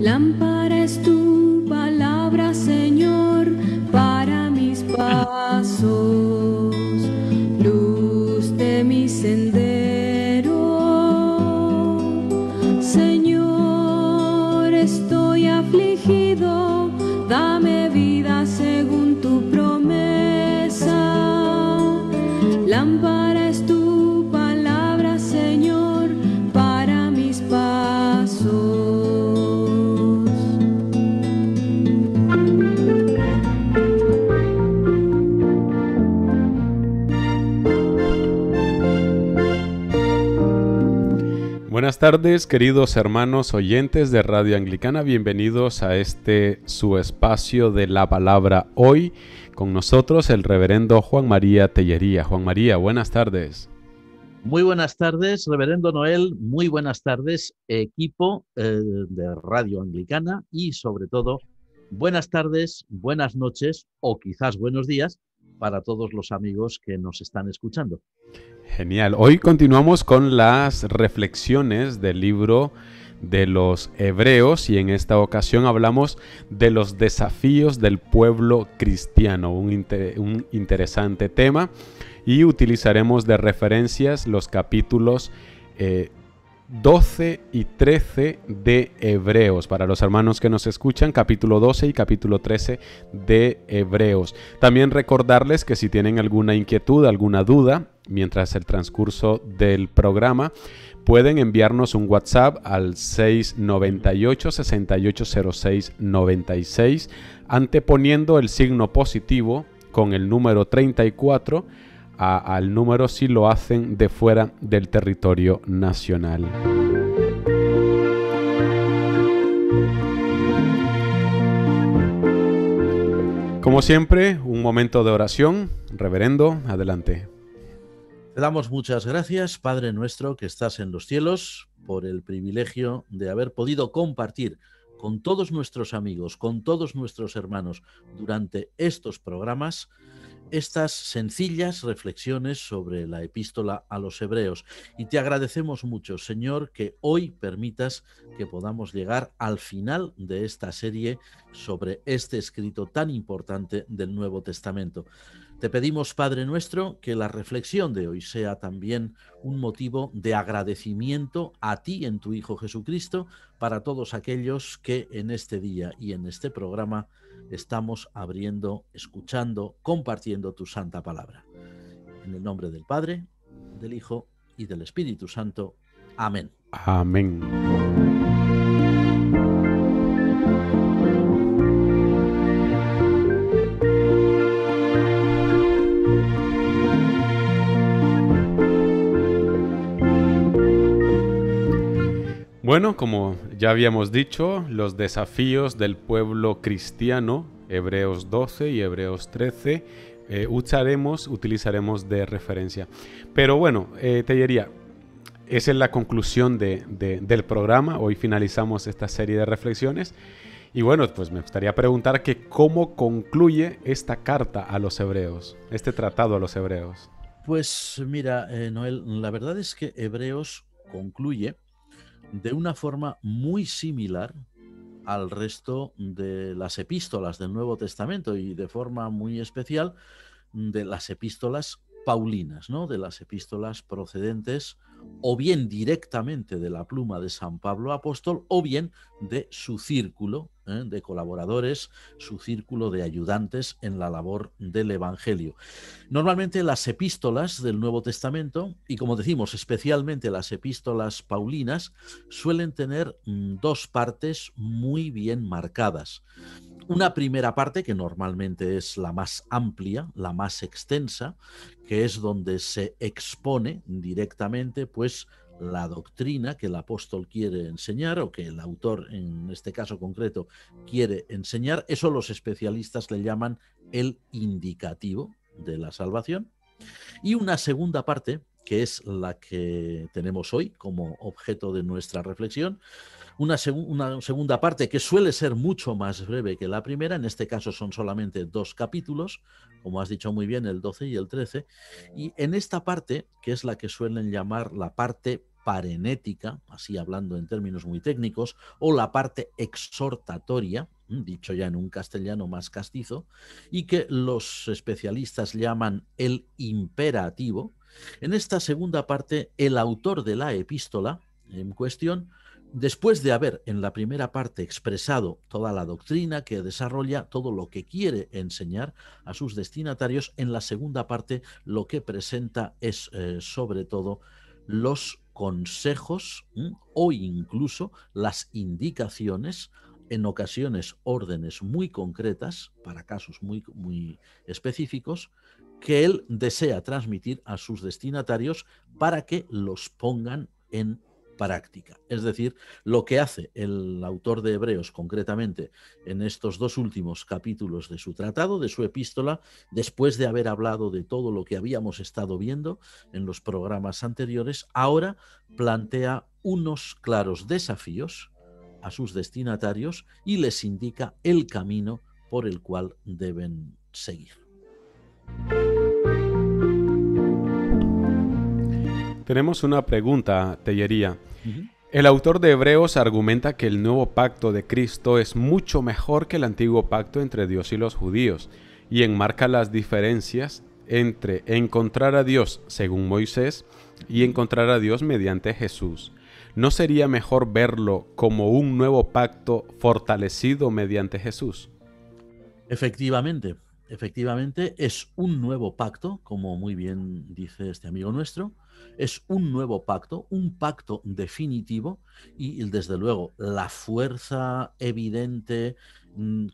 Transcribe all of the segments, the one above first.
Lámpara es tu palabra, Señor, para mis pasos, luz de mi sendero. Señor, estoy afligido, dame vida según tu promesa. Lámpara es tu palabra, Señor, para mis pasos. Buenas tardes, queridos hermanos oyentes de Radio Anglicana, bienvenidos a su espacio de la palabra hoy. Con nosotros el reverendo Juan María Tellería. Juan María, buenas tardes. Muy buenas tardes, reverendo Noel, muy buenas tardes, equipo de Radio Anglicana y sobre todo, buenas tardes, buenas noches o quizás buenos días para todos los amigos que nos están escuchando. Genial. Hoy continuamos con las reflexiones del libro de los Hebreos y en esta ocasión hablamos de los desafíos del pueblo cristiano, un interesante tema, y utilizaremos de referencias los capítulos 12 y 13 de Hebreos. Para los hermanos que nos escuchan, capítulo 12 y capítulo 13 de Hebreos. También recordarles que si tienen alguna inquietud, alguna duda, mientras el transcurso del programa, pueden enviarnos un WhatsApp al 698-6806-96, anteponiendo el signo positivo con el número 34 al número si lo hacen de fuera del territorio nacional. Como siempre, un momento de oración. Reverendo, adelante. Te damos muchas gracias, Padre nuestro que estás en los cielos, por el privilegio de haber podido compartir con todos nuestros amigos, con todos nuestros hermanos durante estos programas estas sencillas reflexiones sobre la epístola a los Hebreos. Y te agradecemos mucho, Señor, que hoy permitas que podamos llegar al final de esta serie sobre este escrito tan importante del Nuevo Testamento. Te pedimos, Padre nuestro, que la reflexión de hoy sea también un motivo de agradecimiento a ti en tu Hijo Jesucristo para todos aquellos que en este día y en este programa estamos abriendo, escuchando, compartiendo tu santa palabra. En el nombre del Padre, del Hijo y del Espíritu Santo. Amén. Amén. Bueno, como ya habíamos dicho, los desafíos del pueblo cristiano, Hebreos 12 y Hebreos 13, utilizaremos de referencia. Pero bueno, Tellería, esa es la conclusión del programa. Hoy finalizamos esta serie de reflexiones. Y bueno, pues me gustaría preguntar que cómo concluye esta carta a los Hebreos, este tratado a los Hebreos. Pues mira, Noel, la verdad es que Hebreos concluye de una forma muy similar al resto de las epístolas del Nuevo Testamento y de forma muy especial de las epístolas paulinas, ¿no? De las epístolas procedentes o bien directamente de la pluma de San Pablo Apóstol o bien de su círculo de colaboradores, su círculo de ayudantes en la labor del Evangelio. Normalmente las epístolas del Nuevo Testamento, y como decimos, especialmente las epístolas paulinas, suelen tener dos partes muy bien marcadas. Una primera parte, que normalmente es la más amplia, la más extensa, que es donde se expone directamente, pues, la doctrina que el apóstol quiere enseñar o que el autor, en este caso concreto, quiere enseñar. Eso los especialistas le llaman el indicativo de la salvación. Y una segunda parte, que es la que tenemos hoy como objeto de nuestra reflexión. Una segunda parte que suele ser mucho más breve que la primera, en este caso son solamente 2 capítulos, como has dicho muy bien, el 12 y el 13, y en esta parte, que es la que suelen llamar la parte parenética, así hablando en términos muy técnicos, o la parte exhortatoria, dicho ya en un castellano más castizo, y que los especialistas llaman el imperativo. En esta segunda parte, el autor de la epístola en cuestión, después de haber en la primera parte expresado toda la doctrina que desarrolla, todo lo que quiere enseñar a sus destinatarios, en la segunda parte lo que presenta es sobre todo los consejos o incluso las indicaciones, en ocasiones órdenes muy concretas para casos muy específicos, que él desea transmitir a sus destinatarios para que los pongan en práctica. Es decir, lo que hace el autor de Hebreos concretamente en estos 2 últimos capítulos de su tratado, de su epístola, después de haber hablado de todo lo que habíamos estado viendo en los programas anteriores, ahora plantea unos claros desafíos a sus destinatarios y les indica el camino por el cual deben seguir. Tenemos una pregunta, Tellería. El autor de Hebreos argumenta que el nuevo pacto de Cristo es mucho mejor que el antiguo pacto entre Dios y los judíos y enmarca las diferencias entre encontrar a Dios según Moisés y encontrar a Dios mediante Jesús. ¿No sería mejor verlo como un nuevo pacto fortalecido mediante Jesús? Efectivamente es un nuevo pacto, como muy bien dice este amigo nuestro, es un nuevo pacto, un pacto definitivo y desde luego la fuerza evidente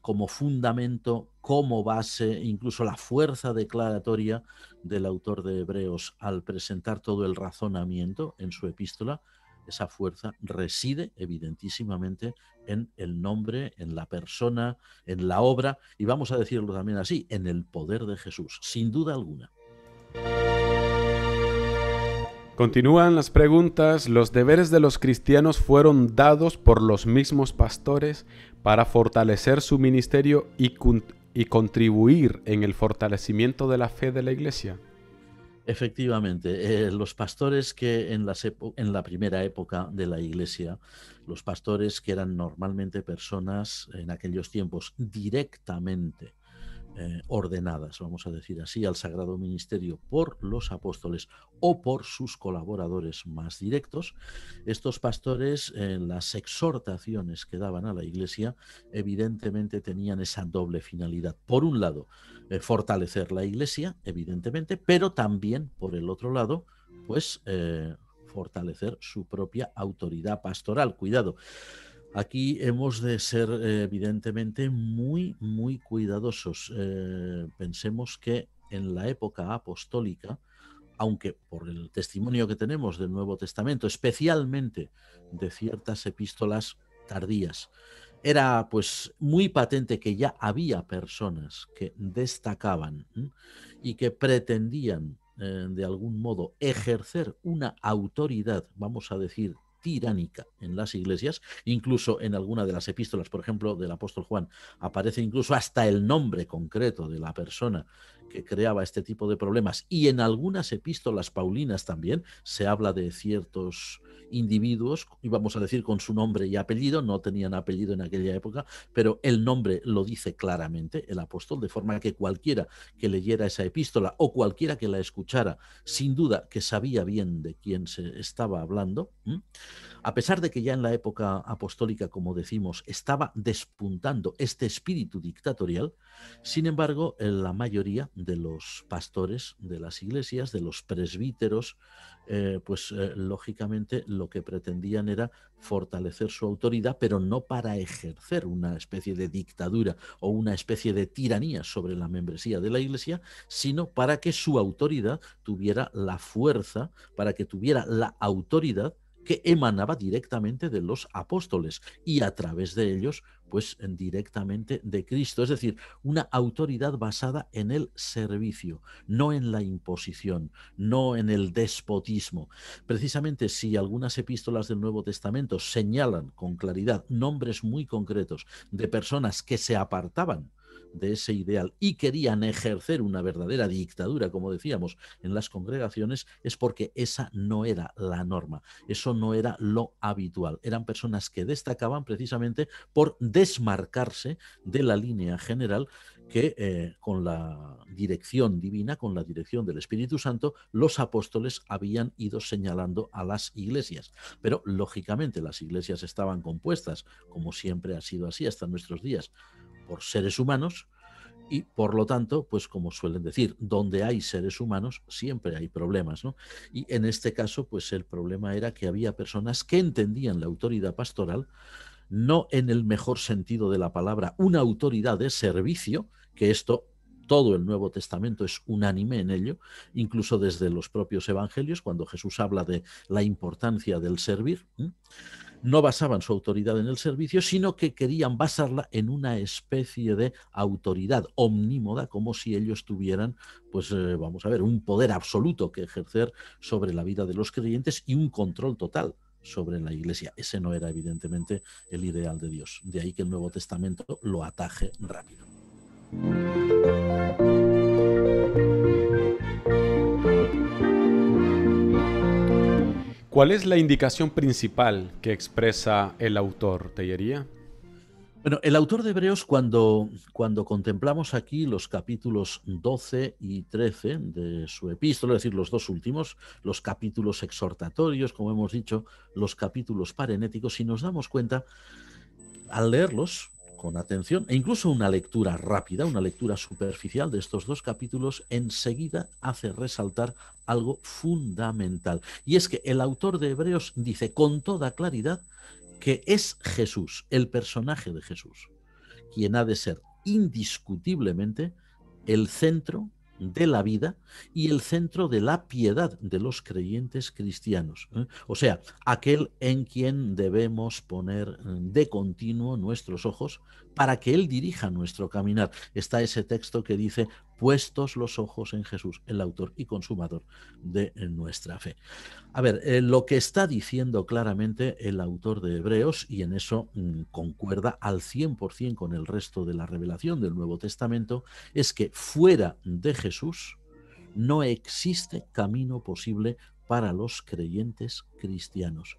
como fundamento, como base, incluso la fuerza declaratoria del autor de Hebreos al presentar todo el razonamiento en su epístola, esa fuerza reside evidentísimamente en el nombre, en la persona, en la obra y vamos a decirlo también así, en el poder de Jesús, sin duda alguna. Continúan las preguntas. ¿Los deberes de los cristianos fueron dados por los mismos pastores para fortalecer su ministerio y contribuir en el fortalecimiento de la fe de la Iglesia? Efectivamente, los pastores que en la primera época de la Iglesia, los pastores que eran normalmente personas en aquellos tiempos directamente ordenadas, vamos a decir así, al sagrado ministerio por los apóstoles o por sus colaboradores más directos, estos pastores en las exhortaciones que daban a la Iglesia evidentemente tenían esa doble finalidad. Por un lado, fortalecer la Iglesia, evidentemente, pero también, por el otro lado, pues fortalecer su propia autoridad pastoral. Cuidado. Aquí hemos de ser evidentemente muy cuidadosos. Pensemos que en la época apostólica, aunque por el testimonio que tenemos del Nuevo Testamento, especialmente de ciertas epístolas tardías, era pues muy patente que ya había personas que destacaban y que pretendían de algún modo ejercer una autoridad, vamos a decir, tiránica en las iglesias, incluso en alguna de las epístolas, por ejemplo, del apóstol Juan, aparece incluso hasta el nombre concreto de la persona que creaba este tipo de problemas, y en algunas epístolas paulinas también se habla de ciertos individuos, íbamos a decir con su nombre y apellido, no tenían apellido en aquella época, pero el nombre lo dice claramente el apóstol, de forma que cualquiera que leyera esa epístola o cualquiera que la escuchara, sin duda que sabía bien de quién se estaba hablando. A pesar de que ya en la época apostólica, como decimos, estaba despuntando este espíritu dictatorial, sin embargo, la mayoría de los pastores de las iglesias, de los presbíteros, lógicamente lo que pretendían era fortalecer su autoridad, pero no para ejercer una especie de dictadura o una especie de tiranía sobre la membresía de la iglesia, sino para que su autoridad tuviera la fuerza, para que tuviera la autoridad que emanaba directamente de los apóstoles y a través de ellos, pues directamente de Cristo. Es decir, una autoridad basada en el servicio, no en la imposición, no en el despotismo. Precisamente si algunas epístolas del Nuevo Testamento señalan con claridad nombres muy concretos de personas que se apartaban de ese ideal y querían ejercer una verdadera dictadura, como decíamos, en las congregaciones, es porque esa no era la norma, eso no era lo habitual. Eran personas que destacaban precisamente por desmarcarse de la línea general que con la dirección divina, con la dirección del Espíritu Santo, los apóstoles habían ido señalando a las iglesias. Pero, lógicamente, las iglesias estaban compuestas, como siempre ha sido así hasta nuestros días, por seres humanos y, por lo tanto, pues como suelen decir, donde hay seres humanos siempre hay problemas, ¿no? Y en este caso, pues el problema era que había personas que entendían la autoridad pastoral no en el mejor sentido de la palabra, una autoridad de servicio, que esto todo el Nuevo Testamento es unánime en ello, incluso desde los propios evangelios, cuando Jesús habla de la importancia del servir, no basaban su autoridad en el servicio, sino que querían basarla en una especie de autoridad omnímoda, como si ellos tuvieran, pues vamos a ver, un poder absoluto que ejercer sobre la vida de los creyentes y un control total sobre la Iglesia. Ese no era evidentemente el ideal de Dios. De ahí que el Nuevo Testamento lo ataje rápido. ¿Cuál es la indicación principal que expresa el autor, Tellería? Bueno, el autor de Hebreos, cuando contemplamos aquí los capítulos 12 y 13 de su epístola, es decir, los dos últimos, los capítulos exhortatorios, como hemos dicho, los capítulos parenéticos, si nos damos cuenta, al leerlos con atención, e incluso una lectura rápida, una lectura superficial de estos dos capítulos, enseguida hace resaltar algo fundamental. Y es que el autor de Hebreos dice con toda claridad que es Jesús, el personaje de Jesús, quien ha de ser indiscutiblemente el centro de la vida y el centro de la piedad de los creyentes cristianos. O sea, aquel en quien debemos poner de continuo nuestros ojos para que Él dirija nuestro caminar. Está ese texto que dice, puestos los ojos en Jesús, el autor y consumador de nuestra fe. A ver, lo que está diciendo claramente el autor de Hebreos, y en eso concuerda al 100% con el resto de la revelación del Nuevo Testamento, es que fuera de Jesús no existe camino posible para los creyentes cristianos.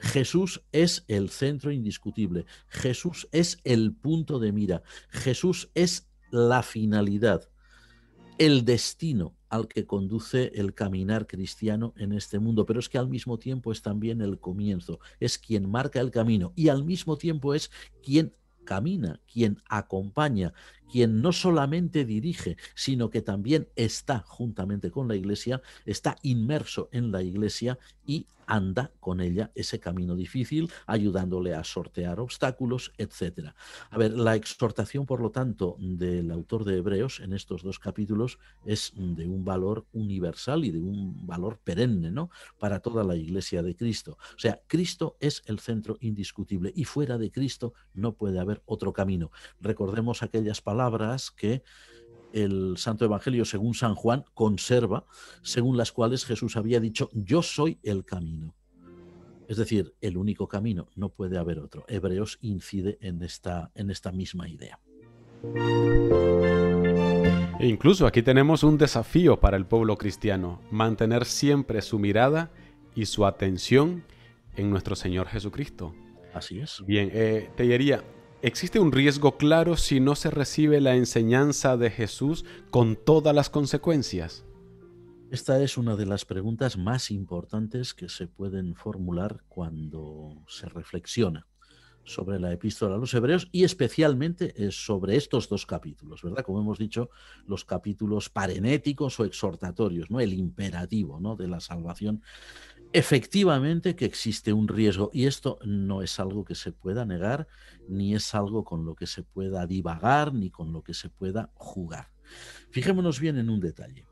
Jesús es el centro indiscutible, Jesús es el punto de mira, Jesús es la finalidad, el destino al que conduce el caminar cristiano en este mundo, pero es que al mismo tiempo es también el comienzo, es quien marca el camino y al mismo tiempo es quien camina, quien acompaña, quien no solamente dirige, sino que también está juntamente con la Iglesia, está inmerso en la Iglesia y anda con ella ese camino difícil, ayudándole a sortear obstáculos, etc. A ver, la exhortación, por lo tanto, del autor de Hebreos en estos dos capítulos es de un valor universal y de un valor perenne, ¿no?, para toda la Iglesia de Cristo. O sea, Cristo es el centro indiscutible y fuera de Cristo no puede haber otro camino. Recordemos aquellas palabras que el Santo Evangelio según San Juan conserva, según las cuales Jesús había dicho, yo soy el camino. Es decir, el único camino, no puede haber otro. Hebreos incide en esta misma idea. E incluso aquí tenemos un desafío para el pueblo cristiano, mantener siempre su mirada y su atención en nuestro Señor Jesucristo. Así es. Bien, Tellería, ¿existe un riesgo claro si no se recibe la enseñanza de Jesús con todas las consecuencias? Esta es una de las preguntas más importantes que se pueden formular cuando se reflexiona sobre la epístola a los Hebreos y especialmente sobre estos dos capítulos, ¿verdad? Como hemos dicho, los capítulos parenéticos o exhortatorios, ¿no?, el imperativo, ¿no?, de la salvación. Efectivamente que existe un riesgo y esto no es algo que se pueda negar, ni es algo con lo que se pueda divagar, ni con lo que se pueda jugar. Fijémonos bien en un detalle.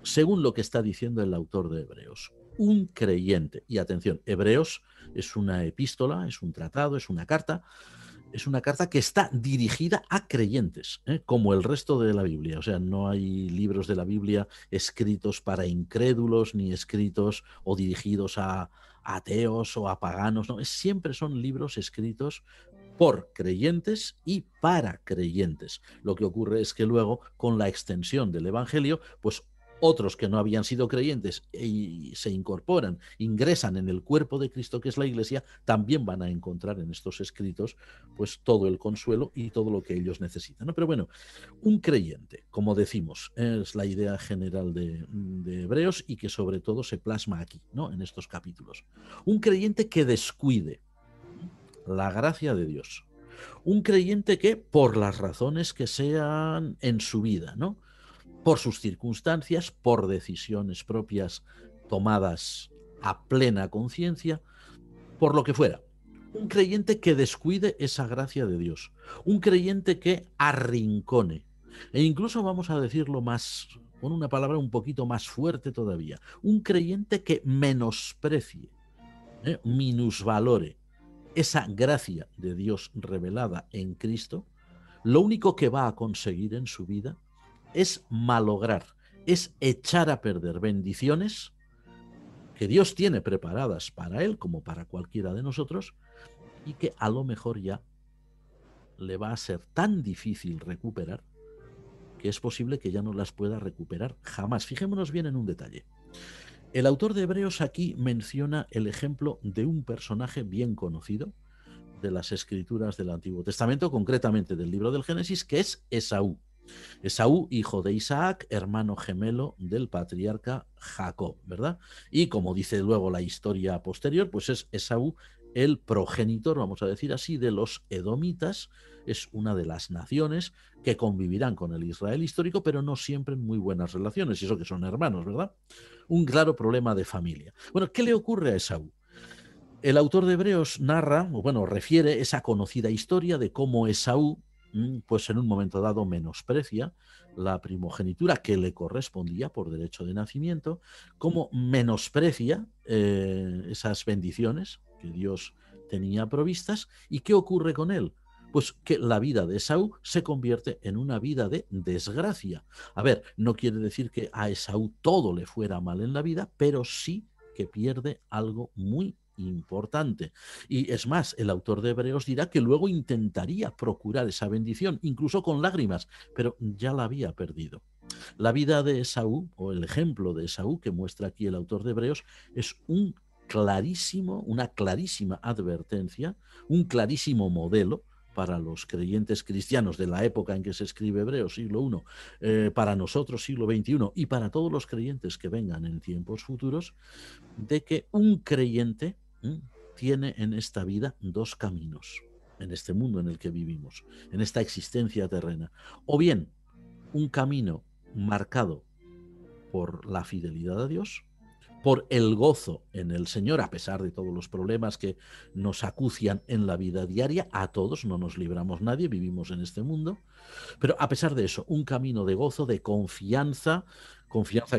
Según lo que está diciendo el autor de Hebreos, un creyente. Y atención, Hebreos es una epístola, es un tratado, es una carta que está dirigida a creyentes, como el resto de la Biblia. O sea, no hay libros de la Biblia escritos para incrédulos, ni escritos o dirigidos a ateos o a paganos. No, siempre son libros escritos por creyentes y para creyentes. Lo que ocurre es que luego, con la extensión del Evangelio, pues otros que no habían sido creyentes y se incorporan, ingresan en el cuerpo de Cristo, que es la Iglesia, también van a encontrar en estos escritos pues todo el consuelo y todo lo que ellos necesitan, ¿no? Pero bueno, un creyente, como decimos, es la idea general de Hebreos y que sobre todo se plasma aquí, ¿no? En estos capítulos. Un creyente que descuide la gracia de Dios. Un creyente que, por las razones que sean en su vida, ¿no? Por sus circunstancias, por decisiones propias tomadas a plena conciencia, por lo que fuera. Un creyente que descuide esa gracia de Dios. Un creyente que arrincone. E incluso vamos a decirlo más, con una palabra un poquito más fuerte todavía. Un creyente que menosprecie, minusvalore esa gracia de Dios revelada en Cristo, lo único que va a conseguir en su vida es malograr, es echar a perder bendiciones que Dios tiene preparadas para él como para cualquiera de nosotros y que a lo mejor ya le va a ser tan difícil recuperar que es posible que ya no las pueda recuperar jamás. Fijémonos bien en un detalle. El autor de Hebreos aquí menciona el ejemplo de un personaje bien conocido de las escrituras del Antiguo Testamento, concretamente del libro del Génesis, que es Esaú. Esaú, hijo de Isaac, hermano gemelo del patriarca Jacob, ¿verdad? Y como dice luego la historia posterior, pues es Esaú el progenitor, vamos a decir así, de los edomitas. Es una de las naciones que convivirán con el Israel histórico, pero no siempre en muy buenas relaciones, y eso que son hermanos, ¿verdad? Un claro problema de familia. Bueno, ¿qué le ocurre a Esaú? El autor de Hebreos narra, o bueno, refiere esa conocida historia de cómo Esaú, pues en un momento dado menosprecia la primogenitura que le correspondía por derecho de nacimiento, cómo menosprecia esas bendiciones que Dios tenía provistas. ¿Y qué ocurre con él? Pues que la vida de Esaú se convierte en una vida de desgracia. A ver, no quiere decir que a Esaú todo le fuera mal en la vida, pero sí que pierde algo muy importante. Y es más, el autor de Hebreos dirá que luego intentaría procurar esa bendición, incluso con lágrimas, pero ya la había perdido. La vida de Esaú, o el ejemplo de Esaú que muestra aquí el autor de Hebreos, es una clarísima advertencia, un clarísimo modelo para los creyentes cristianos de la época en que se escribe Hebreos, siglo I, para nosotros, siglo XXI, y para todos los creyentes que vengan en tiempos futuros, de que un creyente tiene en esta vida dos caminos, en este mundo en el que vivimos, en esta existencia terrena. O bien, un camino marcado por la fidelidad a Dios, por el gozo en el Señor, a pesar de todos los problemas que nos acucian en la vida diaria. A todos, no nos libramos nadie, vivimos en este mundo, pero a pesar de eso, un camino de gozo, de confianza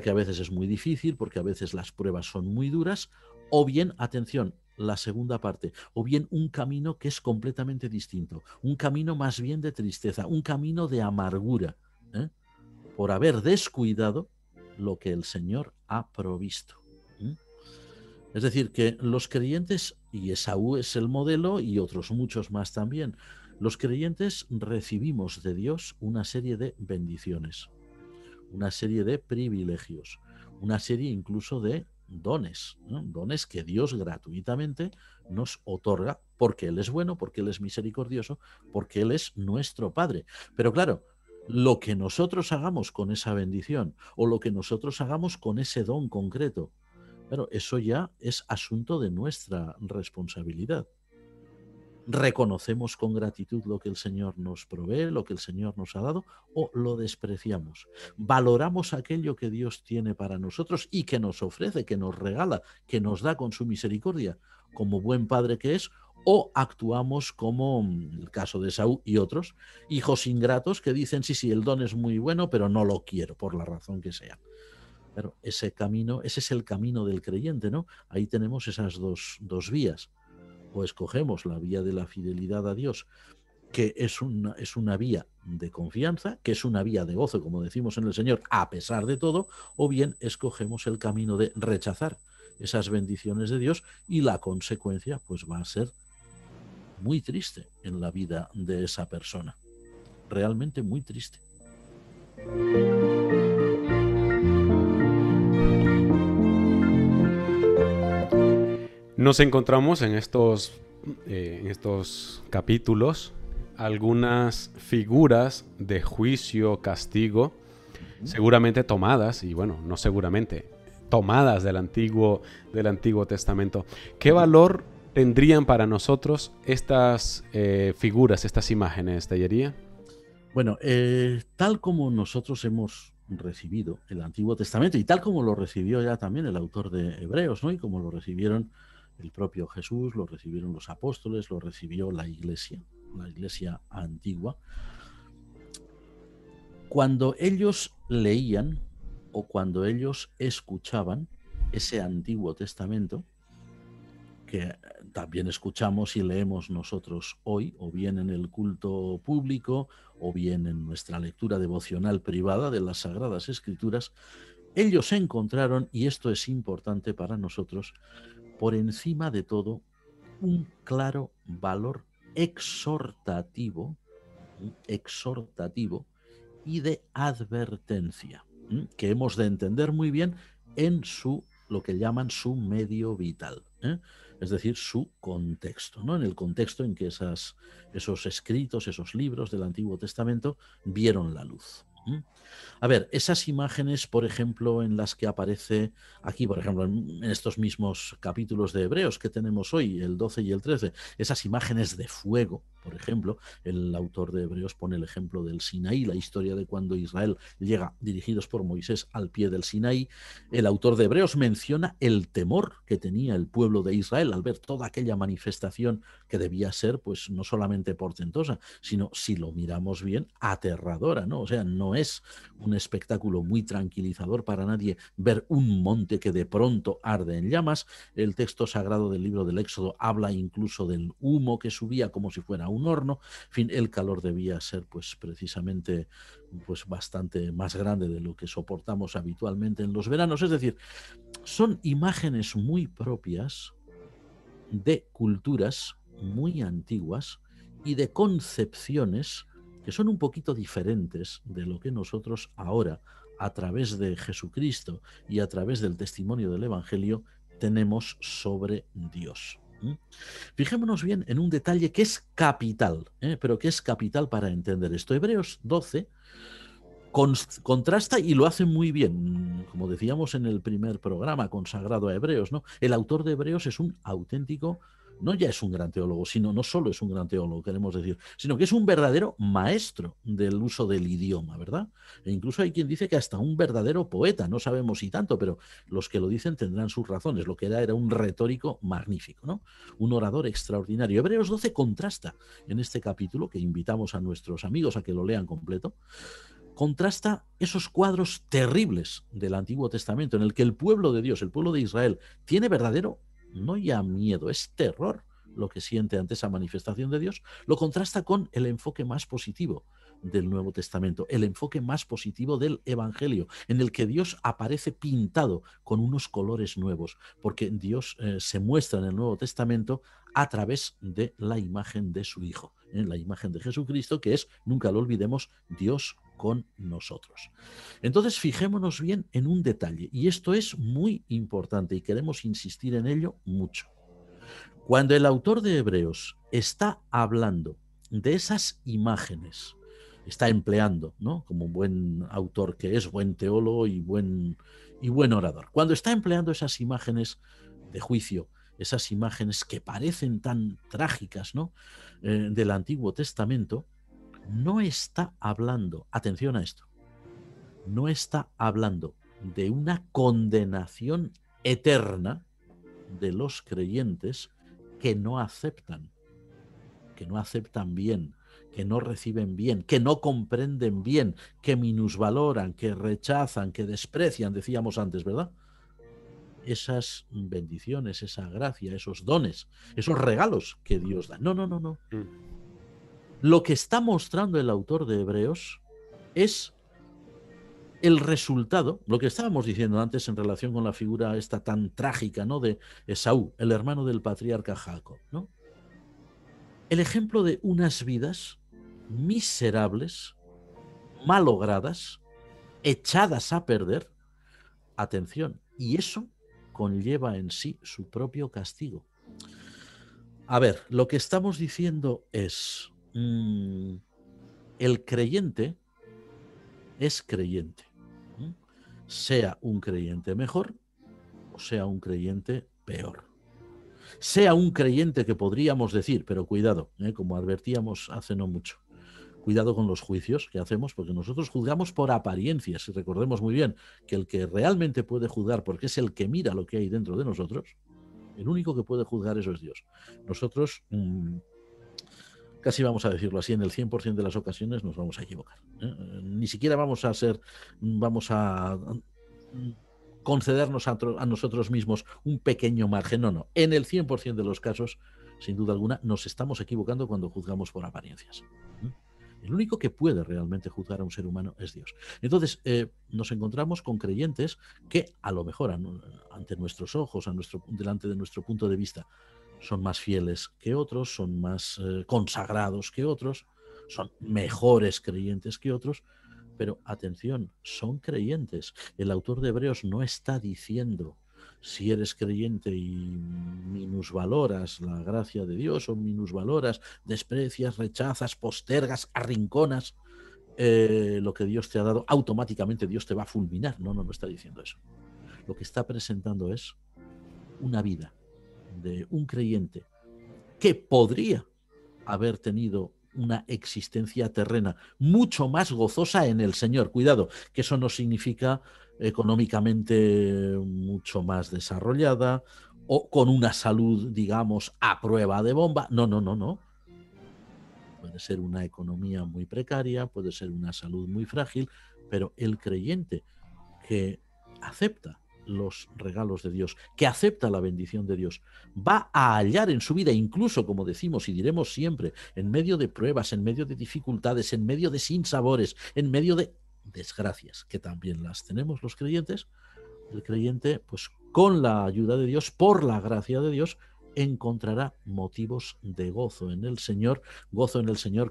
que a veces es muy difícil porque a veces las pruebas son muy duras. O bien, atención, la segunda parte, o bien un camino que es completamente distinto, un camino más bien de tristeza, un camino de amargura, por haber descuidado lo que el Señor ha provisto. Es decir, que los creyentes, y Esaú es el modelo y otros muchos más también, los creyentes recibimos de Dios una serie de bendiciones, una serie de privilegios, una serie incluso de dones, ¿no? Dones que Dios gratuitamente nos otorga porque Él es bueno, porque Él es misericordioso, porque Él es nuestro Padre. Pero claro, lo que nosotros hagamos con esa bendición o lo que nosotros hagamos con ese don concreto, claro, eso ya es asunto de nuestra responsabilidad. ¿Reconocemos con gratitud lo que el Señor nos provee, lo que el Señor nos ha dado, o lo despreciamos? ¿Valoramos aquello que Dios tiene para nosotros y que nos ofrece, que nos regala, que nos da con su misericordia, como buen padre que es? ¿O actuamos como el caso de Esaú y otros, hijos ingratos que dicen, sí, el don es muy bueno, pero no lo quiero, por la razón que sea? Claro, ese camino, ese es el camino del creyente, ¿no? Ahí tenemos esas dos vías. O escogemos la vía de la fidelidad a Dios, que es una vía de confianza, que es una vía de gozo, como decimos en el Señor, a pesar de todo, o bien escogemos el camino de rechazar esas bendiciones de Dios y la consecuencia pues va a ser muy triste en la vida de esa persona, realmente muy triste. Nos encontramos en estos capítulos algunas figuras de juicio, castigo, seguramente tomadas, y bueno, no seguramente, tomadas del Antiguo Testamento. ¿Qué valor tendrían para nosotros estas figuras, estas imágenes, Tellería? Bueno, tal como nosotros hemos recibido el Antiguo Testamento y tal como lo recibió ya también el autor de Hebreos, ¿no? Y como lo recibieron el propio Jesús, lo recibieron los apóstoles, lo recibió la iglesia antigua. Cuando ellos leían o cuando ellos escuchaban ese Antiguo Testamento, que también escuchamos y leemos nosotros hoy, o bien en el culto público, o bien en nuestra lectura devocional privada de las Sagradas Escrituras, ellos encontraron, y esto es importante para nosotros, por encima de todo, un claro valor exhortativo y de advertencia, que hemos de entender muy bien en lo que llaman su medio vital, es decir, su contexto, ¿no? En el contexto en que esos escritos, esos libros del Antiguo Testamento vieron la luz. A ver, esas imágenes, por ejemplo, en las que aparece aquí, por ejemplo, en estos mismos capítulos de Hebreos que tenemos hoy, el 12 y el 13, esas imágenes de fuego, por ejemplo, el autor de Hebreos pone el ejemplo del Sinaí, la historia de cuando Israel llega, dirigidos por Moisés, al pie del Sinaí. El autor de Hebreos menciona el temor que tenía el pueblo de Israel al ver toda aquella manifestación que debía ser, pues, no solamente portentosa, sino, si lo miramos bien, aterradora, ¿no? O sea, no es un espectáculo muy tranquilizador para nadie ver un monte que de pronto arde en llamas. El texto sagrado del libro del Éxodo habla incluso del humo que subía como si fuera un horno. En fin, el calor debía ser pues precisamente pues bastante más grande de lo que soportamos habitualmente en los veranos. Es decir, son imágenes muy propias de culturas muy antiguas y de concepciones que son un poquito diferentes de lo que nosotros ahora, a través de Jesucristo y a través del testimonio del Evangelio, tenemos sobre Dios. Fijémonos bien en un detalle que es capital, pero que es capital para entender esto. Hebreos 12 contrasta y lo hace muy bien, como decíamos en el primer programa consagrado a Hebreos, ¿no? El autor de Hebreos es un auténtico, no ya es un gran teólogo, sino no solo es un gran teólogo, queremos decir, sino que es un verdadero maestro del uso del idioma, ¿verdad? E incluso hay quien dice que hasta un verdadero poeta, no sabemos si tanto, pero los que lo dicen tendrán sus razones. Lo que era un retórico magnífico, ¿no? Un orador extraordinario. Hebreos 12 contrasta en este capítulo, que invitamos a nuestros amigos a que lo lean completo, contrasta esos cuadros terribles del Antiguo Testamento en el que el pueblo de Dios, el pueblo de Israel, tiene verdadero, no ya miedo, es terror lo que siente ante esa manifestación de Dios, lo contrasta con el enfoque más positivo del Nuevo Testamento, el enfoque más positivo del Evangelio, en el que Dios aparece pintado con unos colores nuevos, porque Dios se muestra en el Nuevo Testamento a través de la imagen de su Hijo, en la imagen de Jesucristo, que es, nunca lo olvidemos, Dios con nosotros. Entonces, fijémonos bien en un detalle, y esto es muy importante y queremos insistir en ello mucho. Cuando el autor de Hebreos está hablando de esas imágenes, está empleando, ¿no? Como buen autor que es, buen teólogo y buen orador. Cuando está empleando esas imágenes de juicio, esas imágenes que parecen tan trágicas, ¿no? Del Antiguo Testamento, no está hablando, atención a esto, no está hablando de una condenación eterna de los creyentes que no aceptan bien que no reciben bien, que no comprenden bien, que minusvaloran, que rechazan, que desprecian, decíamos antes, ¿verdad? Esas bendiciones, esa gracia, esos dones, esos regalos que Dios da. No, no, no, no. Lo que está mostrando el autor de Hebreos es el resultado, lo que estábamos diciendo antes en relación con la figura esta tan trágica, ¿no?, de Esaú, el hermano del patriarca Jacob, ¿no? El ejemplo de unas vidas miserables, malogradas, echadas a perder. Atención, y eso conlleva en sí su propio castigo. A ver, lo que estamos diciendo es, el creyente es creyente, sea un creyente mejor o sea un creyente peor. Sea un creyente que podríamos decir, pero cuidado, como advertíamos hace no mucho, cuidado con los juicios que hacemos, porque nosotros juzgamos por apariencias, y recordemos muy bien que el que realmente puede juzgar, porque es el que mira lo que hay dentro de nosotros, el único que puede juzgar eso es Dios. Nosotros, casi vamos a decirlo así, en el 100% de las ocasiones nos vamos a equivocar. Ni siquiera vamos a concedernos a nosotros mismos un pequeño margen. No, no. En el 100% de los casos, sin duda alguna, nos estamos equivocando cuando juzgamos por apariencias. El único que puede realmente juzgar a un ser humano es Dios. Entonces, nos encontramos con creyentes que a lo mejor ante nuestros ojos, delante de nuestro punto de vista, son más fieles que otros, son más consagrados que otros, son mejores creyentes que otros, pero atención, son creyentes. El autor de Hebreos no está diciendo si eres creyente y minusvaloras la gracia de Dios o minusvaloras, desprecias, rechazas, postergas, arrinconas lo que Dios te ha dado, automáticamente Dios te va a fulminar. No, no está diciendo eso. Lo que está presentando es una vida de un creyente que podría haber tenido una existencia terrena mucho más gozosa en el Señor. Cuidado, que eso no significa económicamente mucho más desarrollada o con una salud, digamos, a prueba de bomba. No, no, no, no. Puede ser una economía muy precaria, puede ser una salud muy frágil, pero el creyente que acepta los regalos de Dios, que acepta la bendición de Dios, va a hallar en su vida, incluso, como decimos y diremos siempre, en medio de pruebas, en medio de dificultades, en medio de sinsabores, en medio de desgracias, que también las tenemos los creyentes, el creyente, pues con la ayuda de Dios, por la gracia de Dios, encontrará motivos de gozo en el Señor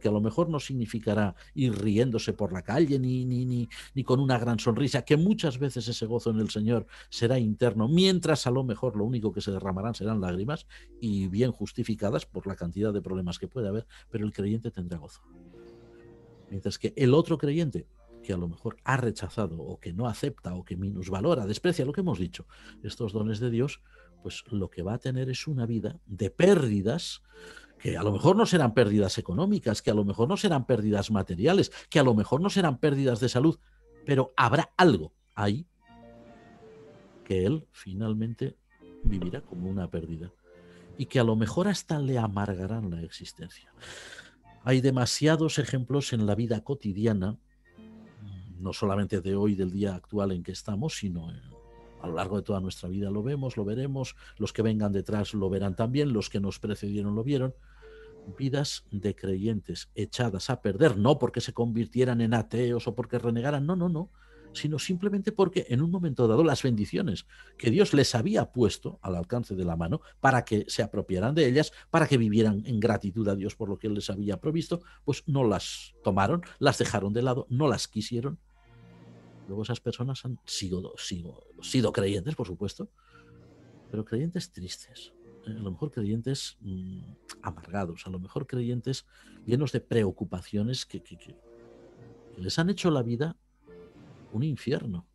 que a lo mejor no significará ir riéndose por la calle ni con una gran sonrisa, que muchas veces ese gozo en el Señor será interno, mientras a lo mejor lo único que se derramarán serán lágrimas, y bien justificadas por la cantidad de problemas que puede haber, pero el creyente tendrá gozo. Mientras que el otro creyente, que a lo mejor ha rechazado o que no acepta o que minusvalora, desprecia lo que hemos dicho, estos dones de Dios, pues lo que va a tener es una vida de pérdidas, que a lo mejor no serán pérdidas económicas, que a lo mejor no serán pérdidas materiales, que a lo mejor no serán pérdidas de salud, pero habrá algo ahí que él finalmente vivirá como una pérdida y que a lo mejor hasta le amargarán la existencia. Hay demasiados ejemplos en la vida cotidiana, no solamente de hoy, del día actual en que estamos, sino a lo largo de toda nuestra vida lo vemos, lo veremos, los que vengan detrás lo verán también, los que nos precedieron lo vieron. Vidas de creyentes echadas a perder, no porque se convirtieran en ateos o porque renegaran, no, sino simplemente porque en un momento dado las bendiciones que Dios les había puesto al alcance de la mano para que se apropiaran de ellas, para que vivieran en gratitud a Dios por lo que Él les había provisto, pues no las tomaron, las dejaron de lado, no las quisieron. Luego esas personas han sido creyentes, por supuesto, pero creyentes tristes, a lo mejor creyentes amargados, a lo mejor creyentes llenos de preocupaciones que les han hecho la vida un infierno.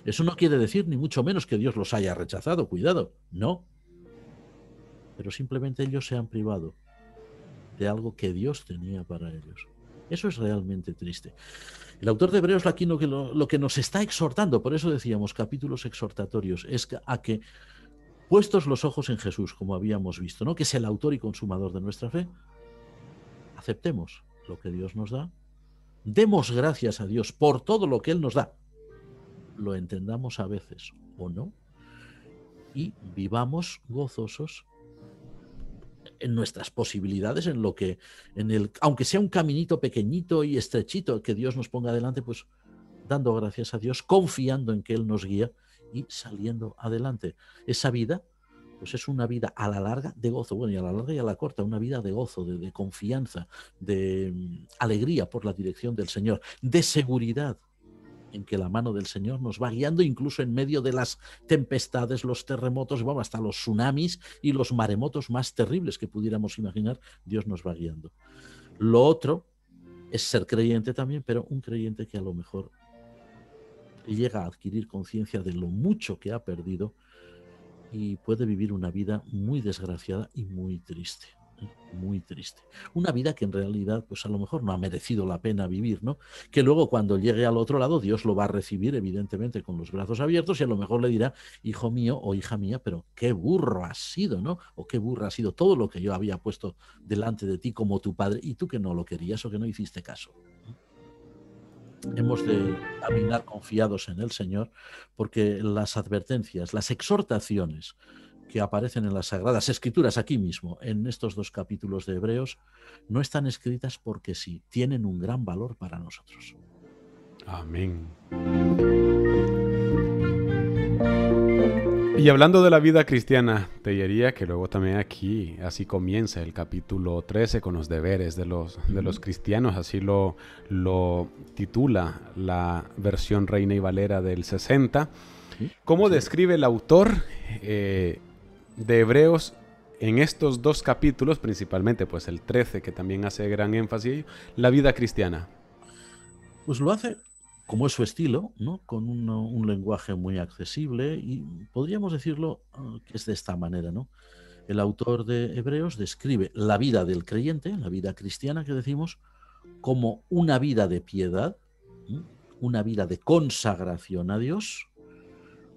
Eso no quiere decir ni mucho menos que Dios los haya rechazado, cuidado, no. Pero simplemente ellos se han privado de algo que Dios tenía para ellos. Eso es realmente triste. El autor de Hebreos aquí lo que nos está exhortando, por eso decíamos capítulos exhortatorios, es a que, puestos los ojos en Jesús, como habíamos visto, ¿no?, que es el autor y consumador de nuestra fe, aceptemos lo que Dios nos da, demos gracias a Dios por todo lo que Él nos da, lo entendamos a veces o no, y vivamos gozosos en nuestras posibilidades, en lo que, aunque sea un caminito pequeñito y estrechito que Dios nos ponga adelante, pues dando gracias a Dios, confiando en que Él nos guía y saliendo adelante. Esa vida, pues es una vida a la larga de gozo, bueno, y a la larga y a la corta, una vida de gozo, de confianza, de alegría por la dirección del Señor, de seguridad en que la mano del Señor nos va guiando incluso en medio de las tempestades, los terremotos, vamos, hasta los tsunamis y los maremotos más terribles que pudiéramos imaginar, Dios nos va guiando. Lo otro es ser creyente también, pero un creyente que a lo mejor llega a adquirir conciencia de lo mucho que ha perdido y puede vivir una vida muy desgraciada y muy triste. Muy triste. Una vida que en realidad, pues a lo mejor no ha merecido la pena vivir, ¿no? Que luego cuando llegue al otro lado, Dios lo va a recibir, evidentemente, con los brazos abiertos y a lo mejor le dirá, hijo mío o hija mía, pero qué burro has sido, ¿no? O qué burro ha sido todo lo que yo había puesto delante de ti como tu padre y tú que no lo querías o que no hiciste caso. Hemos de caminar confiados en el Señor porque las advertencias, las exhortaciones que aparecen en las Sagradas Escrituras aquí mismo, en estos 2 capítulos de Hebreos, no están escritas porque sí, tienen un gran valor para nosotros. Amén. Y hablando de la vida cristiana, te diría que luego también aquí, así comienza el capítulo 13 con los deberes de los cristianos, así lo titula la versión Reina y Valera del 60. ¿Cómo describe el autor de Hebreos en estos 2 capítulos, principalmente pues el 13, que también hace gran énfasis, la vida cristiana? Pues lo hace como es su estilo, ¿no? Con un lenguaje muy accesible y podríamos decirlo que es de esta manera, ¿no? El autor de Hebreos describe la vida del creyente, la vida cristiana que decimos, como una vida de piedad, ¿sí? Una vida de consagración a Dios,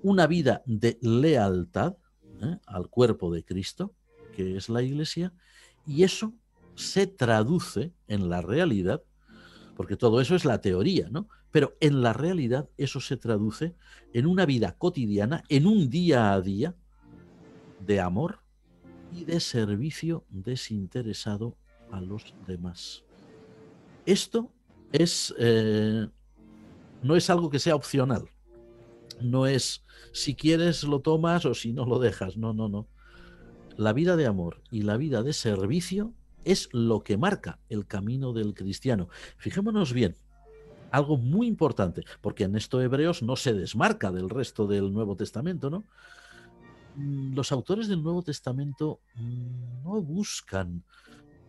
una vida de lealtad al cuerpo de Cristo, que es la Iglesia, y eso se traduce en la realidad, porque todo eso es la teoría, ¿no? Pero en la realidad eso se traduce en una vida cotidiana, en un día a día de amor y de servicio desinteresado a los demás. Esto es, no es algo que sea opcional, no es si quieres lo tomas o si no lo dejas, no, no, no. La vida de amor y la vida de servicio es lo que marca el camino del cristiano. Fijémonos bien, algo muy importante, porque en esto Hebreos no se desmarca del resto del Nuevo Testamento, ¿no? Los autores del Nuevo Testamento no buscan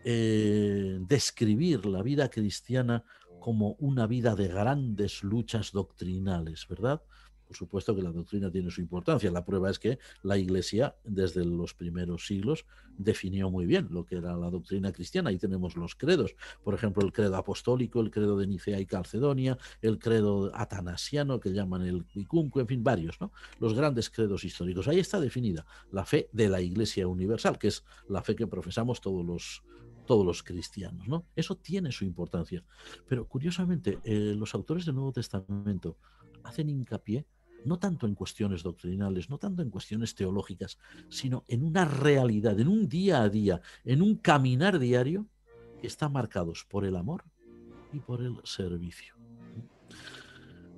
describir la vida cristiana como una vida de grandes luchas doctrinales, ¿verdad? Por supuesto que la doctrina tiene su importancia. La prueba es que la Iglesia, desde los primeros siglos, definió muy bien lo que era la doctrina cristiana. Ahí tenemos los credos. Por ejemplo, el credo apostólico, el credo de Nicea y Calcedonia, el credo atanasiano, que llaman el Quicunque, en fin, varios, ¿no? Los grandes credos históricos. Ahí está definida la fe de la Iglesia universal, que es la fe que profesamos todos los cristianos, ¿no? Eso tiene su importancia. Pero curiosamente, los autores del Nuevo Testamento hacen hincapié no tanto en cuestiones doctrinales, no tanto en cuestiones teológicas, sino en una realidad, en un día a día, en un caminar diario que está marcados por el amor y por el servicio.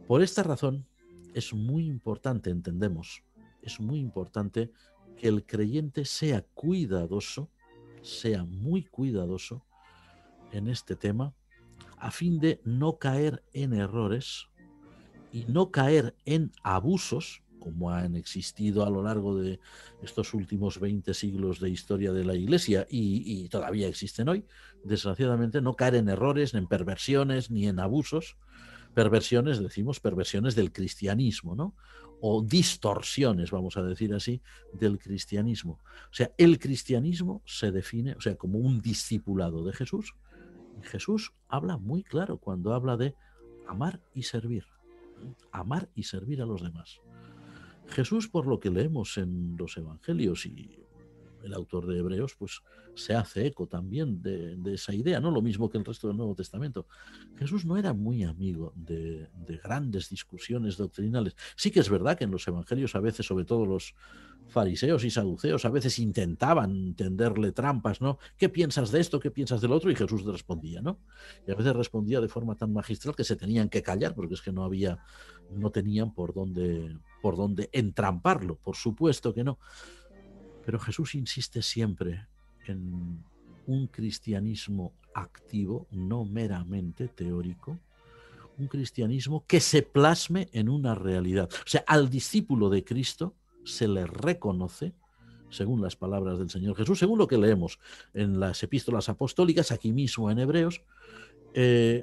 Por esta razón es muy importante, entendemos, es muy importante que el creyente sea cuidadoso, sea muy cuidadoso en este tema, a fin de no caer en errores y no caer en abusos, como han existido a lo largo de estos últimos 20 siglos de historia de la Iglesia y todavía existen hoy, desgraciadamente, no caer en errores, en perversiones, ni en abusos. Perversiones, decimos, perversiones del cristianismo, ¿no? O distorsiones, vamos a decir así, del cristianismo. O sea, el cristianismo se define, o sea, como un discipulado de Jesús. Y Jesús habla muy claro cuando habla de amar y servir. Amar y servir a los demás. Jesús, por lo que leemos en los evangelios y el autor de Hebreos pues se hace eco también de esa idea, ¿no? Lo mismo que el resto del Nuevo Testamento. Jesús no era muy amigo de grandes discusiones doctrinales. Sí que es verdad que en los evangelios a veces, sobre todo los fariseos y saduceos, a veces intentaban tenderle trampas, ¿no? ¿Qué piensas de esto? ¿Qué piensas del otro? Y Jesús respondía, ¿no? Y a veces respondía de forma tan magistral que se tenían que callar, porque es que no tenían por dónde entramparlo, por supuesto que no. Pero Jesús insiste siempre en un cristianismo activo, no meramente teórico, un cristianismo que se plasme en una realidad. O sea, al discípulo de Cristo se le reconoce, según las palabras del Señor Jesús, según lo que leemos en las epístolas apostólicas, aquí mismo en Hebreos,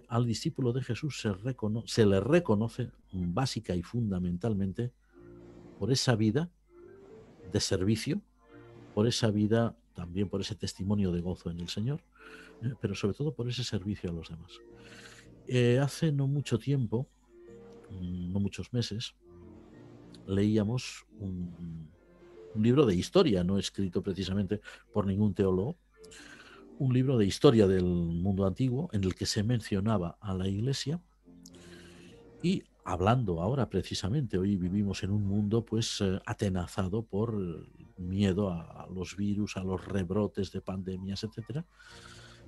al discípulo de Jesús se le reconoce básica y fundamentalmente por esa vida de servicio, por esa vida, también por ese testimonio de gozo en el Señor, pero sobre todo por ese servicio a los demás. Hace no mucho tiempo, no muchos meses, leíamos un libro de historia, no escrito precisamente por ningún teólogo, un libro de historia del mundo antiguo en el que se mencionaba a la Iglesia. Y hablando ahora precisamente, hoy vivimos en un mundo pues atenazado por miedo a los virus, a los rebrotes de pandemias, etcétera.